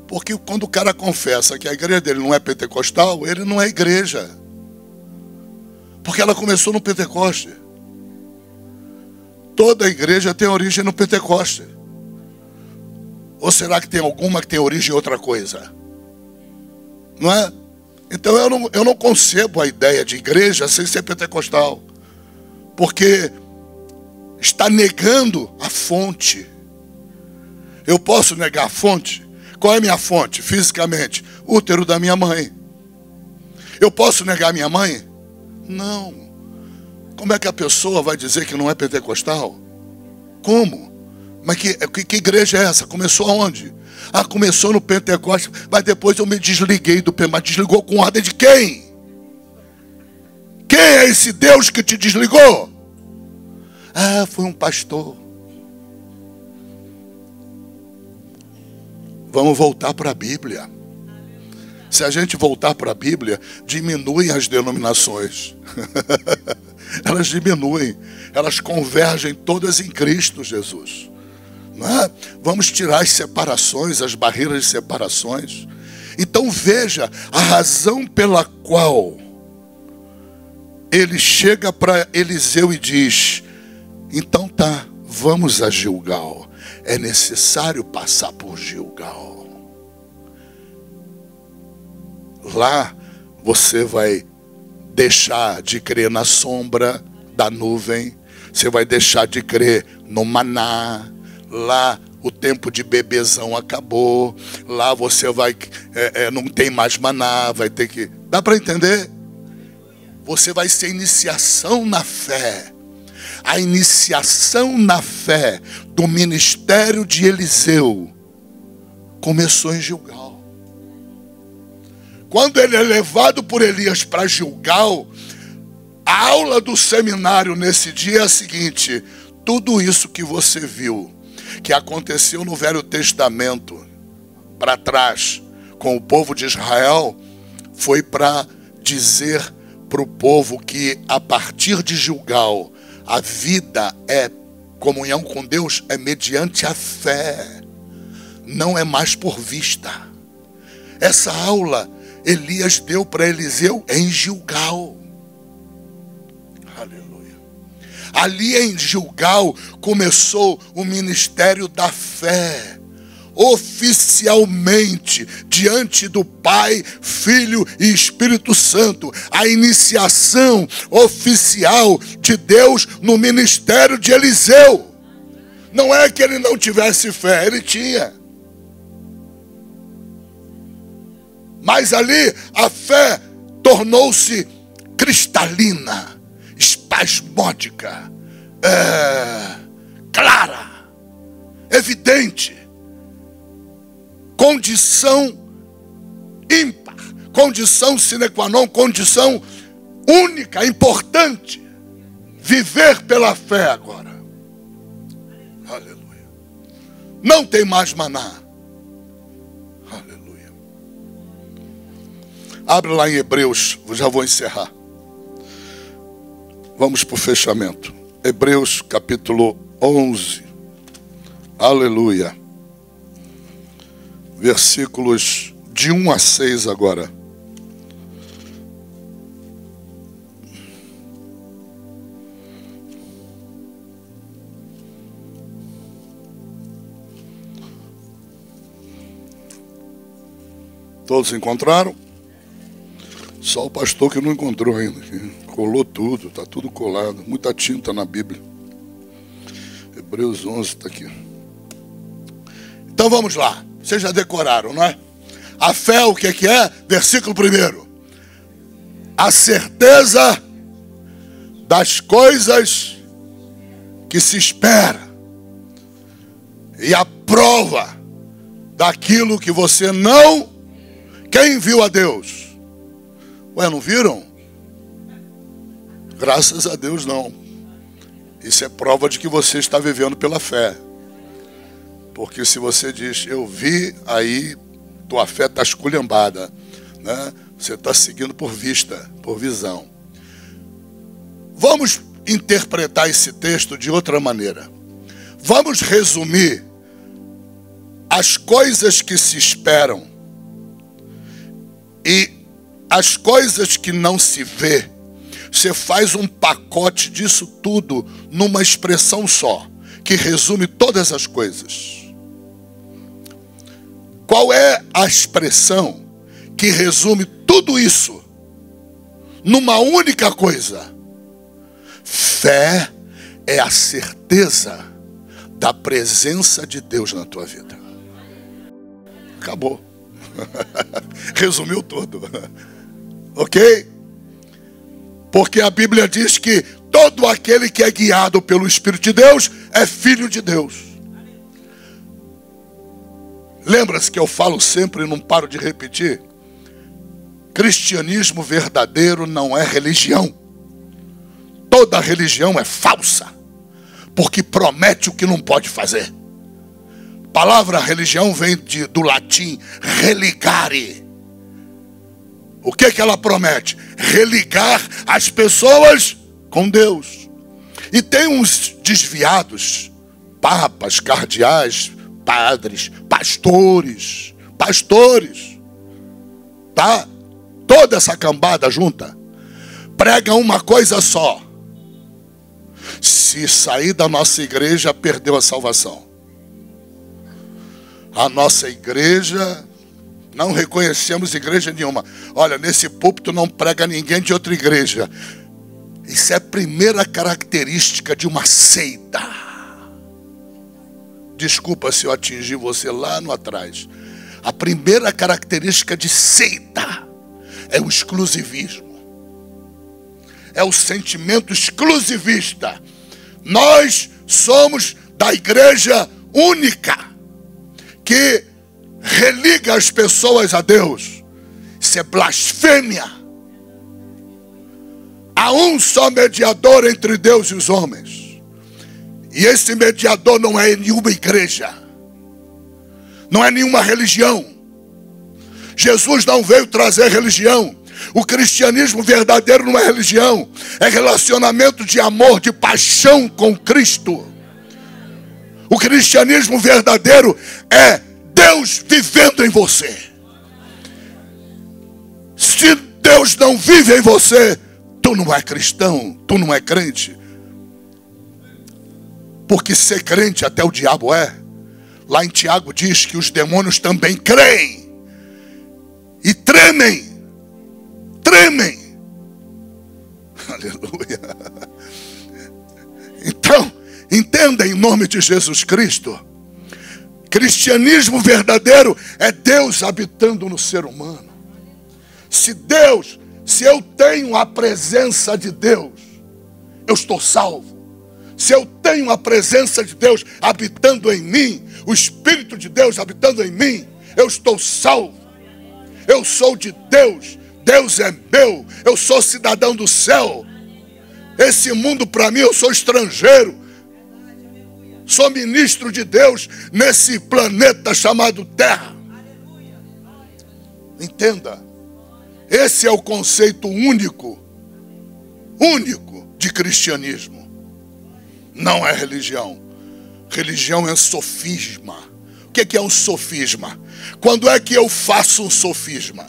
Porque quando o cara confessa que a igreja dele não é pentecostal, ele não é igreja. Porque ela começou no Pentecoste. Toda a igreja tem origem no Pentecoste. Ou será que tem alguma que tem origem em outra coisa? Não é? Então eu não concebo a ideia de igreja sem ser pentecostal. Porque está negando a fonte. Eu posso negar a fonte? Qual é a minha fonte, fisicamente? O útero da minha mãe. Eu posso negar a minha mãe? Não. Como é que a pessoa vai dizer que não é pentecostal? Como? Mas que igreja é essa? Começou aonde? Ah, começou no Pentecostes, mas depois eu me desliguei do Pentecostes. Mas desligou com ordem de quem? Quem é esse Deus que te desligou? Ah, foi um pastor. Vamos voltar para a Bíblia. Se a gente voltar para a Bíblia, diminuem as denominações. Elas diminuem. Elas convergem todas em Cristo Jesus. Não é? Vamos tirar as separações, as barreiras de separações. Então veja a razão pela qual ele chega para Eliseu e diz: então tá, vamos a Gilgal. É necessário passar por Gilgal. Lá você vai deixar de crer na sombra da nuvem. Você vai deixar de crer no maná. Lá o tempo de bebezão acabou. Lá você vai, não tem mais maná, vai ter que... Dá para entender? Você vai ser iniciação na fé. A iniciação na fé do ministério de Eliseu começou em Gilgal. Quando ele é levado por Elias para Gilgal, a aula do seminário nesse dia é a seguinte: tudo isso que você viu, que aconteceu no Velho Testamento, para trás, com o povo de Israel, foi para dizer para o povo que a partir de Gilgal, a vida é comunhão com Deus, é mediante a fé, não é mais por vista. Essa aula Elias deu para Eliseu em Gilgal. Aleluia. Ali em Gilgal começou o ministério da fé. Oficialmente, diante do Pai, Filho e Espírito Santo. A iniciação oficial de Deus no ministério de Eliseu. Não é que ele não tivesse fé, ele tinha. Mas ali a fé tornou-se cristalina, espasmódica, clara, evidente. Condição ímpar, condição sine qua non, condição única, importante. Viver pela fé agora. Aleluia. Não tem mais maná. Aleluia. Abre lá em Hebreus, já vou encerrar. Vamos para o fechamento. Hebreus capítulo 11. Aleluia. Versículos de 1 a 6 agora. Todos encontraram? Só o pastor que não encontrou ainda. Colou tudo, está tudo colado. Muita tinta na Bíblia. Hebreus 11 está aqui. Então vamos lá. Vocês já decoraram, não é? A fé, o que é? Versículo 1. A certeza das coisas que se espera. E a prova daquilo que você não... Quem viu a Deus? Ué, não viram? Graças a Deus não. Isso é prova de que você está vivendo pela fé. Porque se você diz, eu vi, aí tua fé está esculhambada, né? Você está seguindo por vista, por visão. Vamos interpretar esse texto de outra maneira. Vamos resumir as coisas que se esperam e as coisas que não se vê. Você faz um pacote disso tudo numa expressão só, que resume todas as coisas. Qual é a expressão que resume tudo isso numa única coisa? Fé é a certeza da presença de Deus na tua vida. Acabou. Resumiu tudo. Ok? Porque a Bíblia diz que todo aquele que é guiado pelo Espírito de Deus é filho de Deus. Lembra-se que eu falo sempre e não paro de repetir? Cristianismo verdadeiro não é religião. Toda religião é falsa, porque promete o que não pode fazer. A palavra religião vem do latim religare. O que ela promete? Religar as pessoas com Deus. E tem uns desviados, papas, cardeais, padres, pastores, tá? Toda essa cambada junta prega uma coisa só: se sair da nossa igreja, perdeu a salvação. A nossa igreja, não reconhecemos igreja nenhuma. Olha, nesse púlpito não prega ninguém de outra igreja. Isso é a primeira característica de uma seita. Desculpa se eu atingi você lá no atrás. A primeira característica de seita é o exclusivismo. É o sentimento exclusivista. Nós somos da igreja única, que religa as pessoas a Deus. Isso é blasfêmia. Há um só mediador entre Deus e os homens. E esse mediador não é nenhuma igreja. Não é nenhuma religião. Jesus não veio trazer religião. O cristianismo verdadeiro não é religião. É relacionamento de amor, de paixão com Cristo. O cristianismo verdadeiro é Deus vivendo em você. Se Deus não vive em você, tu não é cristão, tu não é crente. Porque ser crente até o diabo é. Lá em Tiago diz que os demônios também creem e tremem. Tremem. Aleluia. Então, entenda em nome de Jesus Cristo. Cristianismo verdadeiro é Deus habitando no ser humano. Se eu tenho a presença de Deus, eu estou salvo. Se eu tenho a presença de Deus habitando em mim, o Espírito de Deus habitando em mim, eu estou salvo. Eu sou de Deus, Deus é meu, eu sou cidadão do céu. Esse mundo para mim, eu sou estrangeiro. Sou ministro de Deus nesse planeta chamado Terra. Entenda. Esse é o conceito único de cristianismo. Não é religião. Religião é sofisma. O que é um sofisma? Quando é que eu faço um sofisma?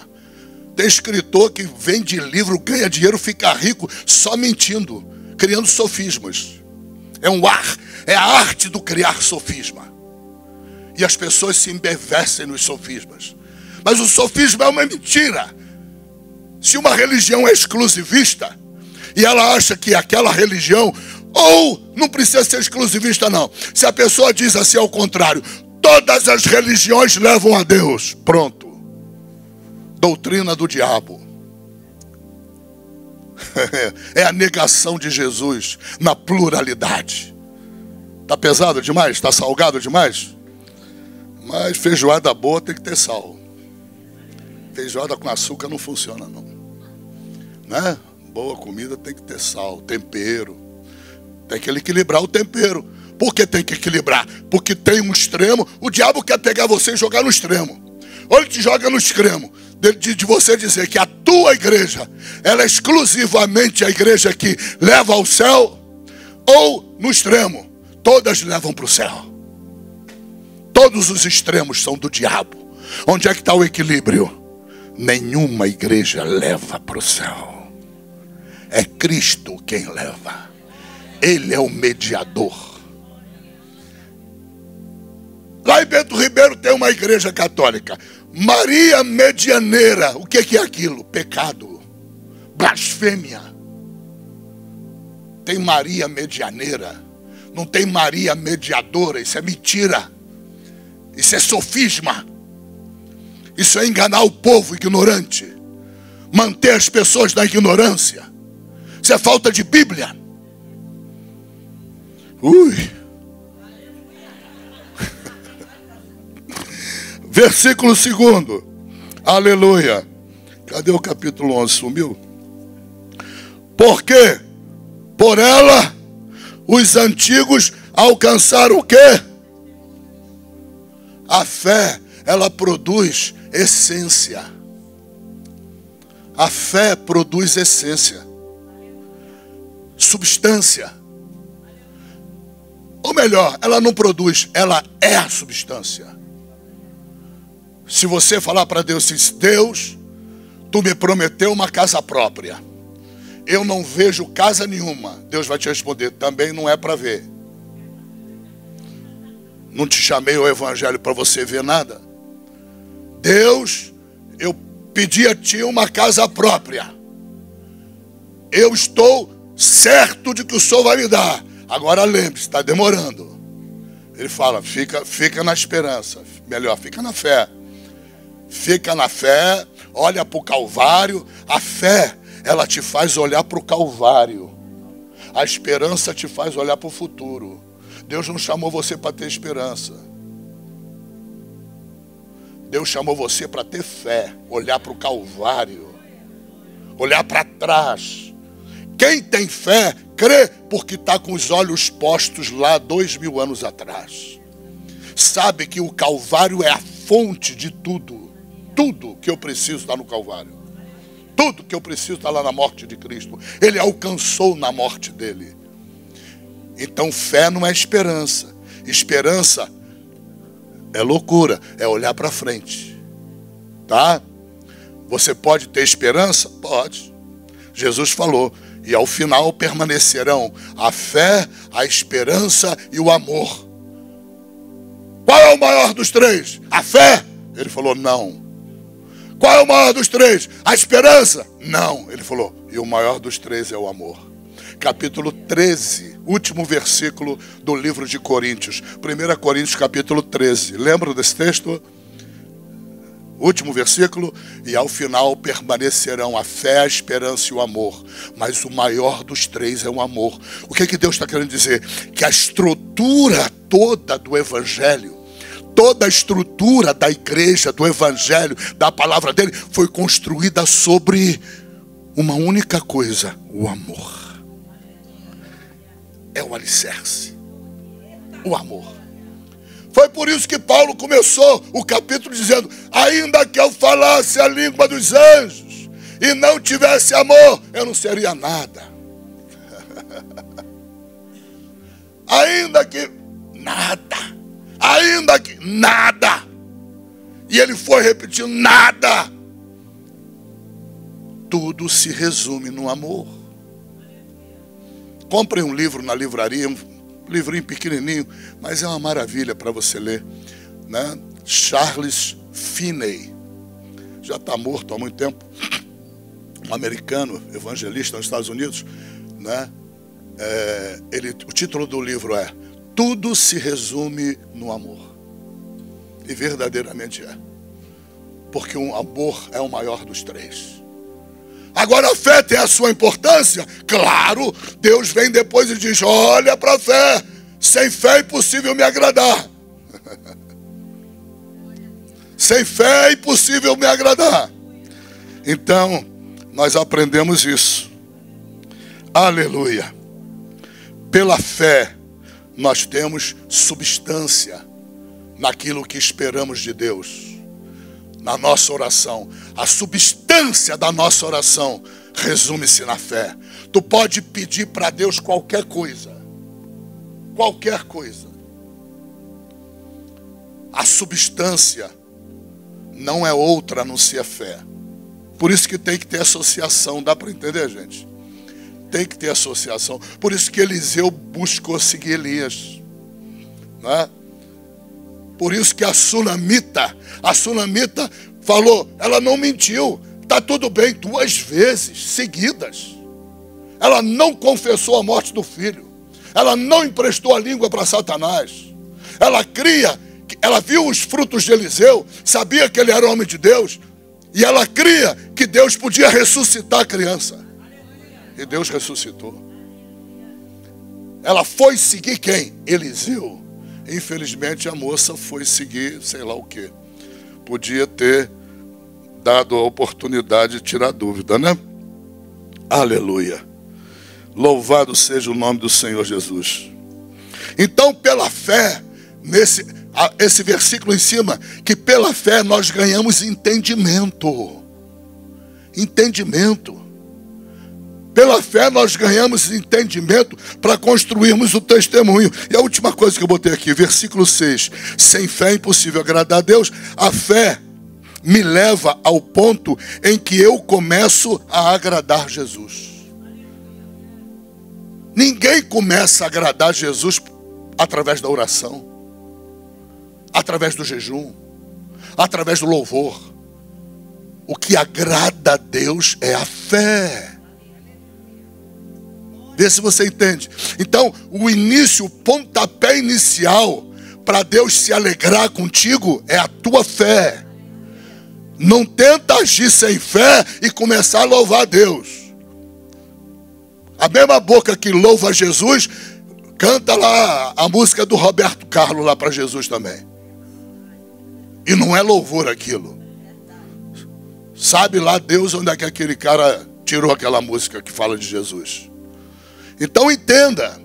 Tem escritor que vende livro, ganha dinheiro, fica rico só mentindo, criando sofismas. É a arte do criar sofisma. E as pessoas se embevecem nos sofismas. Mas o sofisma é uma mentira. Se uma religião é exclusivista e ela acha que aquela religião, ou não precisa ser exclusivista não. Se a pessoa diz assim ao contrário, todas as religiões levam a Deus. Pronto. Doutrina do diabo. É a negação de Jesus na pluralidade. Está pesado demais? Está salgado demais? Mas feijoada boa tem que ter sal. Feijoada com açúcar não funciona não. Né? Boa comida tem que ter sal, tempero. Tem que equilibrar o tempero. Por que tem que equilibrar? Porque tem um extremo. O diabo quer pegar você e jogar no extremo. Ou ele te joga no extremo de você dizer que a tua igreja, ela é exclusivamente a igreja que leva ao céu, ou no extremo, todas levam para o céu. Todos os extremos são do diabo. Onde é que está o equilíbrio? Nenhuma igreja leva para o céu. É Cristo quem leva. Ele é o mediador. Lá em Bento Ribeiro Primeiro tem uma igreja católica. Maria Medianeira. O que é aquilo? Pecado. Blasfêmia. Tem Maria Medianeira. Não tem Maria Mediadora. Isso é mentira. Isso é sofisma. Isso é enganar o povo ignorante. Manter as pessoas na ignorância. Isso é falta de Bíblia. Versículo 2. Aleluia. Cadê o capítulo 11? Sumiu? Porque por ela os antigos alcançaram o quê? A fé, ela produz essência. A fé produz essência. Substância. Ou melhor, ela não produz, ela é a substância. Se você falar para Deus, Deus, tu me prometeu uma casa própria. Eu não vejo casa nenhuma. Deus vai te responder, também não é para ver. Não te chamei ao evangelho para você ver nada. Deus, eu pedi a ti uma casa própria. Eu estou certo de que o Senhor vai me dar. Agora lembre-se, está demorando. Ele fala, fica na esperança. Melhor, fica na fé. Fica na fé, olha para o Calvário. A fé, ela te faz olhar para o Calvário. A esperança te faz olhar para o futuro. Deus não chamou você para ter esperança. Deus chamou você para ter fé. Olhar para o Calvário. Olhar para trás. Quem tem fé, crê porque está com os olhos postos lá 2000 anos atrás. Sabe que o Calvário é a fonte de tudo. Tudo que eu preciso está no Calvário. Tudo que eu preciso está lá na morte de Cristo. Ele alcançou na morte dele. Então fé não é esperança. Esperança é loucura. É olhar para frente. Tá? Você pode ter esperança? Pode. Jesus falou. E ao final permanecerão a fé, a esperança e o amor. Qual é o maior dos três? A fé? Ele falou, não. Qual é o maior dos três? A esperança? Não. Ele falou, e o maior dos três é o amor. Capítulo 13, último versículo do livro de Coríntios. 1 Coríntios, capítulo 13. Lembra desse texto? Último versículo. E ao final permanecerão a fé, a esperança e o amor. Mas o maior dos três é o amor. O que Deus está querendo dizer? Que a estrutura toda do evangelho, toda a estrutura da igreja, do evangelho, da palavra dele, foi construída sobre uma única coisa, o amor. É o alicerce. O amor. Foi por isso que Paulo começou o capítulo dizendo, ainda que eu falasse a língua dos anjos e não tivesse amor, eu não seria nada. Ainda que nada. E ele foi repetindo, nada. Tudo se resume no amor. Compre um livro na livraria, um livrinho pequenininho, mas é uma maravilha para você ler, né? Charles Finney, já está morto há muito tempo, um americano, evangelista nos Estados Unidos, né? O título do livro é Tudo se resume no amor. E verdadeiramente é. Porque o amor é o maior dos três. Agora a fé tem a sua importância? Claro, Deus vem depois e diz, olha para a fé, sem fé é impossível me agradar. Sem fé é impossível me agradar. Então, nós aprendemos isso. Aleluia. Pela fé, nós temos substância naquilo que esperamos de Deus. Na nossa oração. A substância da nossa oração resume-se na fé. Tu pode pedir para Deus qualquer coisa. Qualquer coisa. A substância não é outra a não ser a fé. Por isso que tem que ter associação. Dá para entender, gente? Tem que ter associação. Por isso que Eliseu buscou seguir Elias. Né? Por isso que a sunamita falou, ela não mentiu. Está tudo bem, 2 vezes seguidas. Ela não confessou a morte do filho. Ela não emprestou a língua para Satanás. Ela viu os frutos de Eliseu, sabia que ele era homem de Deus, e ela cria que Deus podia ressuscitar a criança. E Deus ressuscitou. Ela foi seguir quem? Eliseu. Infelizmente a moça foi seguir sei lá o quê. Podia ter dado a oportunidade de tirar dúvida, né? Aleluia. Louvado seja o nome do Senhor Jesus. Então, pela fé, esse versículo em cima, que pela fé nós ganhamos entendimento. Entendimento. Pela fé nós ganhamos entendimento para construirmos o testemunho. E a última coisa que eu botei aqui, versículo 6. Sem fé é impossível agradar a Deus. A fé me leva ao ponto em que eu começo a agradar Jesus. Ninguém começa a agradar Jesus através da oração, através do jejum, através do louvor. O que agrada a Deus é a fé. Vê se você entende. Então, o início, o pontapé inicial para Deus se alegrar contigo é a tua fé. Não tenta agir sem fé e começar a louvar a Deus. A mesma boca que louva Jesus, canta lá a música do Roberto Carlos lá para Jesus também. E não é louvor aquilo. Sabe lá Deus onde é que aquele cara tirou aquela música que fala de Jesus. Então entenda,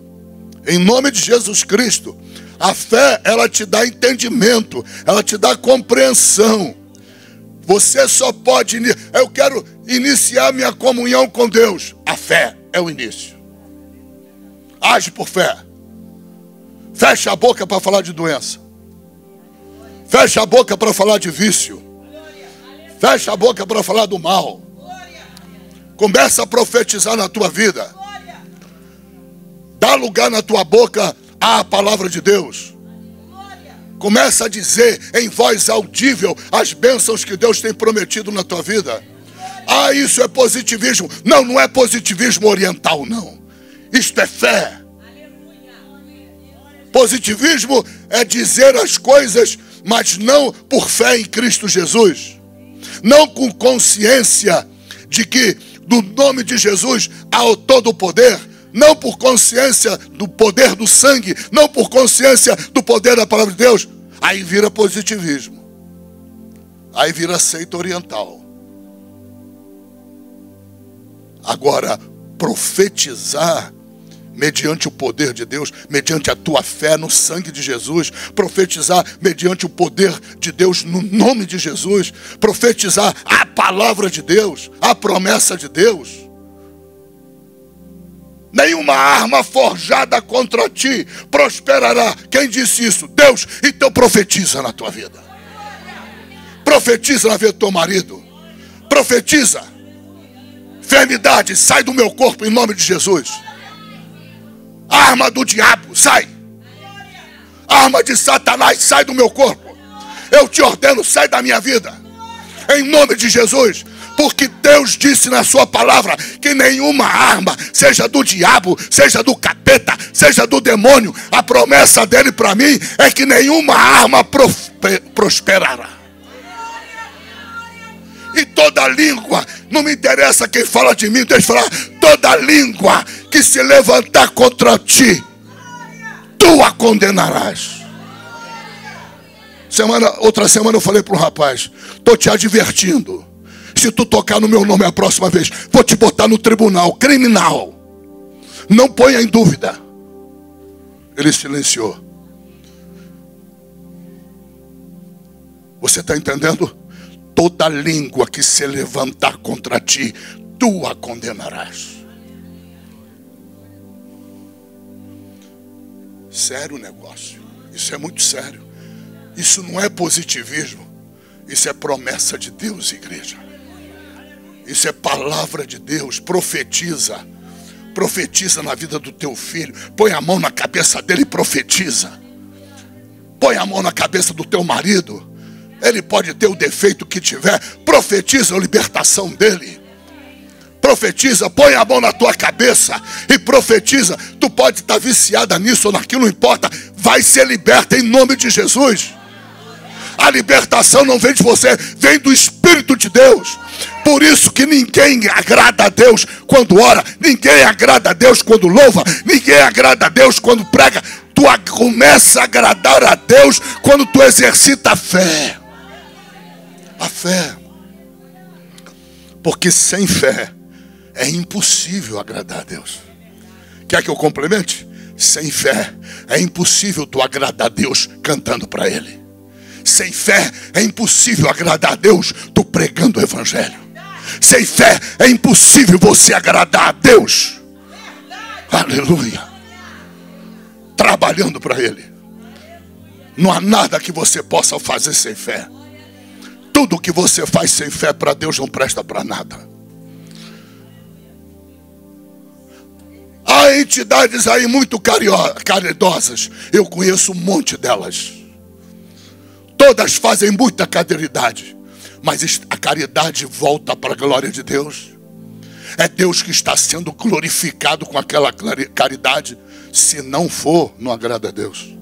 em nome de Jesus Cristo, a fé, ela te dá entendimento, ela te dá compreensão. Você só pode, eu quero iniciar minha comunhão com Deus. A fé é o início. Age por fé. Fecha a boca para falar de doença. Fecha a boca para falar de vício. Fecha a boca para falar do mal. Começa a profetizar na tua vida. Dá lugar na tua boca à palavra de Deus. Começa a dizer em voz audível as bênçãos que Deus tem prometido na tua vida. Ah, isso é positivismo. Não, não é positivismo oriental, não. Isto é fé. Positivismo é dizer as coisas, mas não por fé em Cristo Jesus. Não com consciência de que do nome de Jesus há o todo o poder. Não por consciência do poder do sangue, não por consciência do poder da palavra de Deus. Aí vira positivismo. Aí vira seita oriental. Agora, profetizar mediante o poder de Deus, mediante a tua fé no sangue de Jesus, profetizar mediante o poder de Deus no nome de Jesus, profetizar a palavra de Deus, a promessa de Deus. Nenhuma arma forjada contra ti prosperará. Quem disse isso? Deus. Então profetiza na tua vida. Profetiza na vida do teu marido. Profetiza. Enfermidade, sai do meu corpo em nome de Jesus. Arma do diabo, sai. Arma de Satanás, sai do meu corpo. Eu te ordeno, sai da minha vida. Em nome de Jesus. Porque Deus disse na sua palavra que nenhuma arma, seja do diabo, seja do capeta, seja do demônio, a promessa dele para mim é que nenhuma arma prosperará. E toda língua, não me interessa quem fala de mim, deixa eu falar, toda língua que se levantar contra ti, tu a condenarás. Outra semana eu falei para um rapaz, estou te advertindo. Se tu tocar no meu nome a próxima vez, vou te botar no tribunal criminal. Não ponha em dúvida. Ele silenciou. Você está entendendo? Toda língua que se levantar contra ti, tu a condenarás. Sério o negócio. Isso é muito sério. Isso não é positivismo. Isso é promessa de Deus, igreja. Isso é palavra de Deus. Profetiza. Profetiza na vida do teu filho. Põe a mão na cabeça dele e profetiza. Põe a mão na cabeça do teu marido. Ele pode ter o defeito que tiver. Profetiza a libertação dele. Profetiza, põe a mão na tua cabeça e profetiza. Tu pode estar viciada nisso ou naquilo, não importa. Vai ser liberta em nome de Jesus. A libertação não vem de você, vem do Espírito de Deus. Por isso que ninguém agrada a Deus quando ora, ninguém agrada a Deus quando louva, ninguém agrada a Deus quando prega. Tu começa a agradar a Deus quando tu exercita a fé. A fé. Porque sem fé é impossível agradar a Deus. Quer que eu complemente? Sem fé é impossível tu agradar a Deus cantando para Ele. Sem fé é impossível agradar a Deus tu pregando o Evangelho. Sem fé é impossível você agradar a Deus. Aleluia. Trabalhando para Ele. Não há nada que você possa fazer sem fé. Tudo que você faz sem fé para Deus não presta para nada. Há entidades aí muito caridosas. Eu conheço um monte delas. Todas fazem muita caridade. Mas a caridade volta para a glória de Deus. É Deus que está sendo glorificado com aquela caridade. Se não for, não agrada a Deus.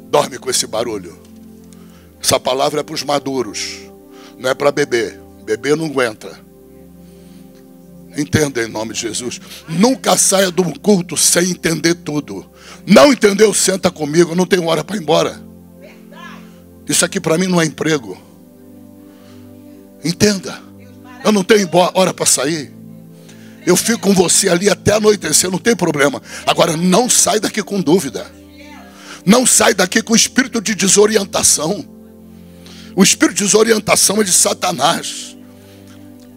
Dorme com esse barulho. Essa palavra é para os maduros. Não é para bebê. Bebê não aguenta. Entenda em nome de Jesus. Nunca saia de um culto sem entender tudo. Não entendeu? Senta comigo. Não tenho hora para ir embora. Isso aqui para mim não é emprego. Entenda. Eu não tenho hora para sair. Eu fico com você ali até anoitecer, não tem problema. Agora não sai daqui com dúvida. Não sai daqui com espírito de desorientação. O espírito de desorientação é de Satanás.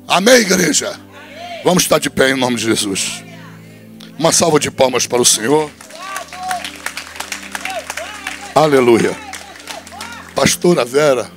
Amém, igreja? Vamos estar de pé em nome de Jesus. Uma salva de palmas para o Senhor. Aleluia. Pastora Vera.